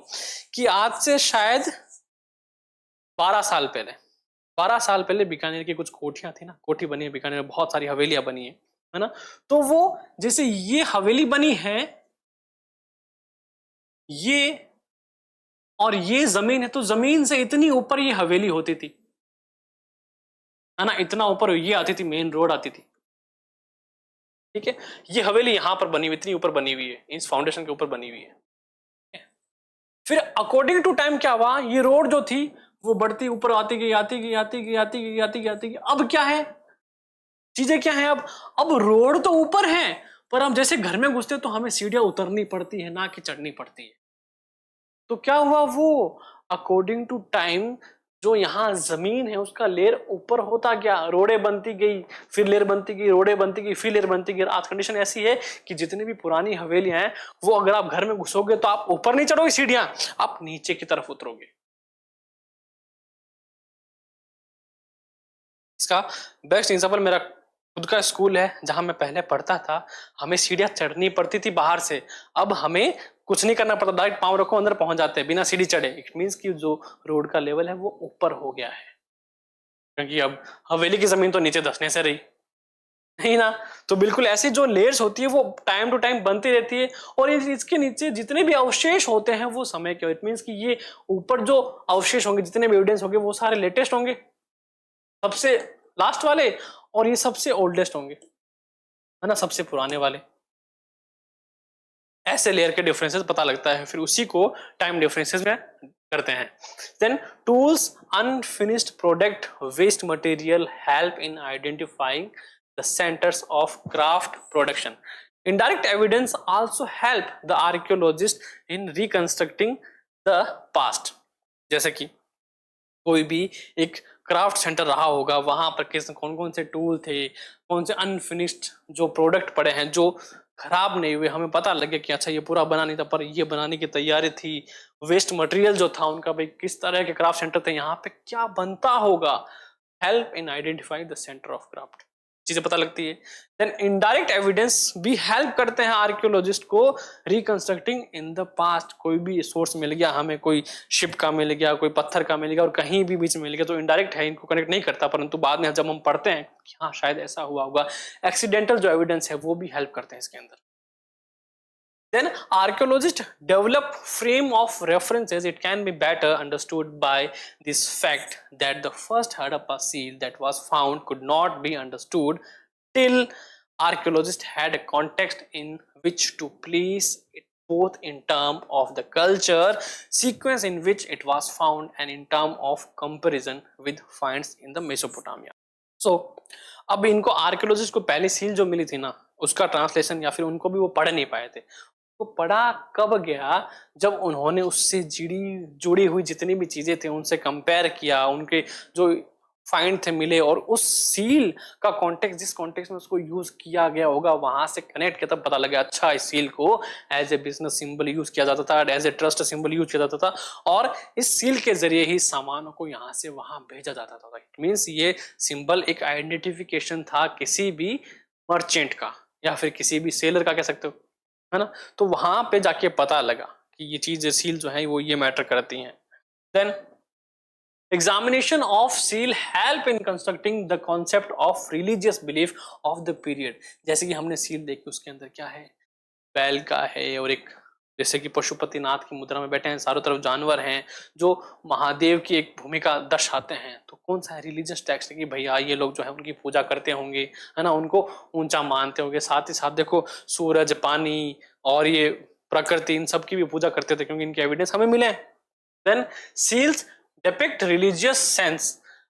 A: कि आज से शायद 12 साल पहले, 12 साल पहले बीकानेर की कुछ कोठियां थी ना, कोठी बनी है बीकानेर में, बहुत सारी हवेलियां बनी है ना। तो वो जैसे ये हवेली बनी है, ये और ये जमीन है, तो जमीन से इतनी ऊपर ये हवेली होती थी, है ना, इतना ऊपर ये आती थी, मेन रोड आती थी। ठीक है, ये हवेली यहां पर बनी हुई, इतनी ऊपर बनी हुई है, इस फाउंडेशन के ऊपर बनी हुई है। फिर अकॉर्डिंग टू टाइम क्या हुआ, ये रोड जो थी वो बढ़ती ऊपर आती गई, आती गई, आती गई, आती गई, आती गई, आती गई। अब क्या है, चीजें क्या है, अब रोड तो ऊपर है, पर हम जैसे घर में घुसते तो हमें सीढ़ियां उतरनी पड़ती है, ना कि चढ़नी पड़ती है। तो क्या हुआ, वो अकॉर्डिंग टू टाइम जो यहाँ जमीन है उसका लेयर ऊपर होता गया, रोडे बनती गई, फिर लेयर बनती गई, रोडे बनती गई, फिर लेयर बनती गई। आज कंडीशन ऐसी है कि जितनी भी पुरानी हवेलियां हैं वो अगर आप घर में घुसोगे तो आप ऊपर नहीं चढ़ोगे सीढ़ियां, आप नीचे की तरफ उतरोगे। इसका बेस्ट एग्जांपल मेरा खुद का स्कूल है, जहां मैं पहले पढ़ता था। हमें सीढ़ियां चढ़नी पड़ती थी बाहर से, अब हमें कुछ नहीं करना पड़ता, डायरेक्ट पांव रखो अंदर पहुंच जाते हैं बिना सीढ़ी चढ़े। इट मींस कि जो रोड का लेवल है वो ऊपर हो गया है, क्योंकि अब हवेली की जमीन तो नीचे धंसने से रही नहीं ना। तो बिल्कुल ऐसी जो लेयर्स होती है वो टाइम टू टाइम बनती रहती है, और इसके नीचे जितने भी अवशेष होते हैं वो समय के, इट मींस कि ये ऊपर जो अवशेष होंगे, जितने भी एविडेंस होंगे वो सारे लेटेस्ट होंगे, सबसे लास्ट वाले, और ये सबसे ओल्डेस्ट होंगे, है ना, सबसे पुराने वाले। ऐसे लेयर के डिफरेंसेस पता लगता है, फिर उसी को टाइम डिफरेंसेस में करते हैं। Then tools, unfinished product, waste material help in identifying the centres of craft production. Indirect evidence also help the archaeologist in reconstructing the past. जैसे कि कोई भी एक क्राफ्ट सेंटर रहा होगा, वहां पर किस कौन कौन से टूल थे, कौन से अनफिनिश्ड जो प्रोडक्ट पड़े हैं जो खराब नहीं हुए, हमें पता लगे कि अच्छा ये पूरा बना नहीं था पर ये बनाने की तैयारी थी। वेस्ट मटेरियल जो था उनका, भाई किस तरह के क्राफ्ट सेंटर थे, यहाँ पे क्या बनता होगा, help in identify the centre of craft, चीजें पता लगती है। देन इनडायरेक्ट एविडेंस भी हेल्प करते हैं आर्कियोलॉजिस्ट को रिकंस्ट्रक्टिंग इन द पास्ट। कोई भी सोर्स मिल गया हमें, कोई शिप का मिल गया, कोई पत्थर का मिल गया, और कहीं भी बीच में मिल गया, तो इनडायरेक्ट है, इनको कनेक्ट नहीं करता, परंतु बाद में जब हम पढ़ते हैं कि हाँ शायद ऐसा हुआ होगा, एक्सीडेंटल जो एविडेंस है वो भी हेल्प करते हैं इसके अंदर। Then archaeologists develop frame of references. It can be better understood by this fact that the first Harappa seal that was found could not be understood till archaeologists had a context in which to place it, both in term of the culture sequence in which it was found and in term of comparison with finds in the Mesopotamia. So अब इनको आर्कियोलॉजिस्ट को पहली सील जो मिली थी ना, उसका ट्रांसलेशन या फिर उनको भी वो पढ़ नहीं पाए थे। तो पढ़ा कब गया, जब उन्होंने उससे जुड़ी हुई जितनी भी चीजें थी उनसे कंपेयर किया, उनके जो फाइंड थे मिले, और उस सील का कॉन्टेक्स्ट, जिस कॉन्टेक्स्ट में उसको यूज किया गया होगा वहां से कनेक्ट किया, तब पता लगा अच्छा इस सील को as a business symbol use किया जाता था, as a trust symbol use किया जाता था, और इस सील के जरिए ही सामानों को यहाँ से वहां भेजा जाता था। इट मीन्स ये सिंबल एक आइडेंटिफिकेशन था किसी भी मर्चेंट का या फिर किसी भी सेलर का, कह सकते हो, है ना। तो वहां पे जाके पता लगा कि ये चीज सील जो है वो ये मैटर करती हैं। Then examination of seal help in constructing the concept of religious belief of the period. जैसे कि हमने सील देखी, उसके अंदर क्या है, बैल का है, और एक जैसे कि पशुपतिनाथ की मुद्रा में बैठे हैं, चारों तरफ जानवर हैं जो महादेव की एक भूमिका दर्शाते हैं। तो कौन सा है, रिलीजियस टेक्स्ट है कि भैया ये लोग जो है उनकी पूजा करते होंगे, है ना, उनको ऊंचा मानते होंगे। साथ ही साथ देखो सूरज, पानी और ये प्रकृति, इन सब की भी पूजा करते थे, क्योंकि इनके एविडेंस हमें मिले। Then seals depict religious sense.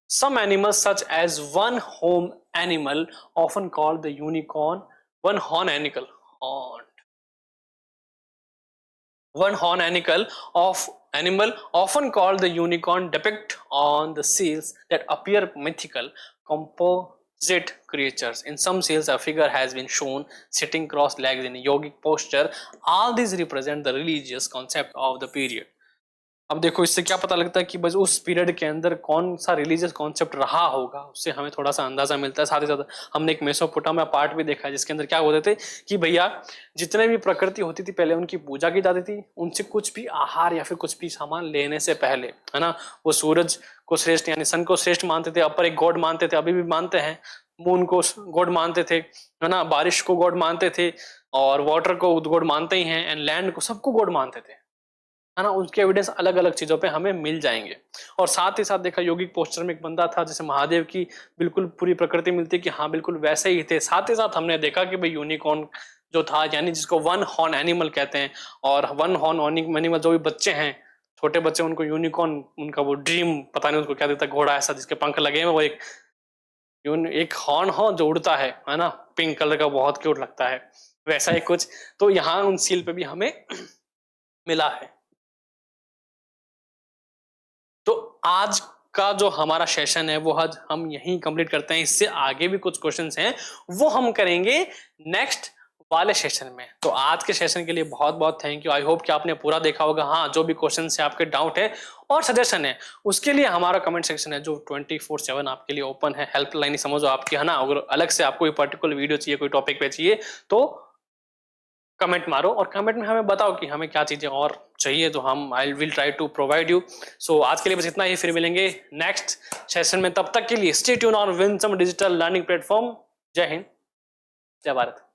A: Some animals such as one home animal often called the unicorn. One horn animal. One horn animal often called the unicorn depict on the seals that appear mythical composite creatures. In some seals, a figure has been shown sitting cross legs in a yogic posture. All these represent the religious concept of the period. अब देखो इससे क्या पता लगता है कि बस उस पीरियड के अंदर कौन सा रिलीजियस कॉन्सेप्ट रहा होगा, उससे हमें थोड़ा सा अंदाजा मिलता है। साथ ही साथ हमने एक मेसोपोटामिया पार्ट भी देखा है जिसके अंदर क्या होते थे कि भैया जितने भी प्रकृति होती थी पहले उनकी पूजा की जाती थी, उनसे कुछ भी आहार या फिर कुछ भी सामान लेने से पहले, है ना, वो सूरज को श्रेष्ठ यानी सन को श्रेष्ठ मानते थे, अपर एक गॉड मानते थे, अभी भी मानते हैं, मून को गॉड मानते थे, है ना, बारिश को गॉड मानते थे, और वाटर को गॉड मानते ही हैं, एंड लैंड को, सबको गॉड मानते थे, है ना। उसके एविडेंस अलग अलग चीजों पे हमें मिल जाएंगे। और साथ ही साथ देखा योगिक पोस्चर में एक बंदा था जैसे महादेव की बिल्कुल पूरी प्रकृति मिलती कि हाँ बिल्कुल वैसे ही थे। साथ ही साथ हमने देखा कि भाई यूनिकॉर्न जो था यानी जिसको वन हॉर्न एनिमल कहते हैं, और वन हॉर्न एनिमल जो भी बच्चे हैं, छोटे बच्चे, उनको यूनिकॉर्न, उनका वो ड्रीम पता नहीं उनको क्या देता, घोड़ा ऐसा जिसके पंख लगे हैं, वो एक हॉर्न हो जो उड़ता है ना, पिंक कलर का, बहुत क्यूट लगता है, वैसा ही कुछ। तो यहाँ उन सील पे भी हमें मिला है। तो आज का जो हमारा सेशन है वो आज हम यहीं कंप्लीट करते हैं। इससे आगे भी कुछ क्वेश्चंस हैं वो हम करेंगे नेक्स्ट वाले सेशन में। तो आज के सेशन के लिए बहुत बहुत थैंक यू। आई होप कि आपने पूरा देखा होगा। हाँ, जो भी क्वेश्चन है, आपके डाउट है और सजेशन है, उसके लिए हमारा कमेंट सेक्शन है जो 24/7 आपके लिए ओपन है। हेल्पलाइन ही समझो आपकी, है ना। अगर अलग से आपको कोई पर्टिकुलर वीडियो चाहिए, कोई टॉपिक पे चाहिए, तो कमेंट मारो और कमेंट में हमें बताओ कि हमें क्या चीजें और चाहिए, तो हम I will try to provide you. So आज के लिए बस इतना ही, फिर मिलेंगे नेक्स्ट सेशन में। तब तक के लिए stay tune on Winsome digital learning platform. जय हिंद, जय भारत।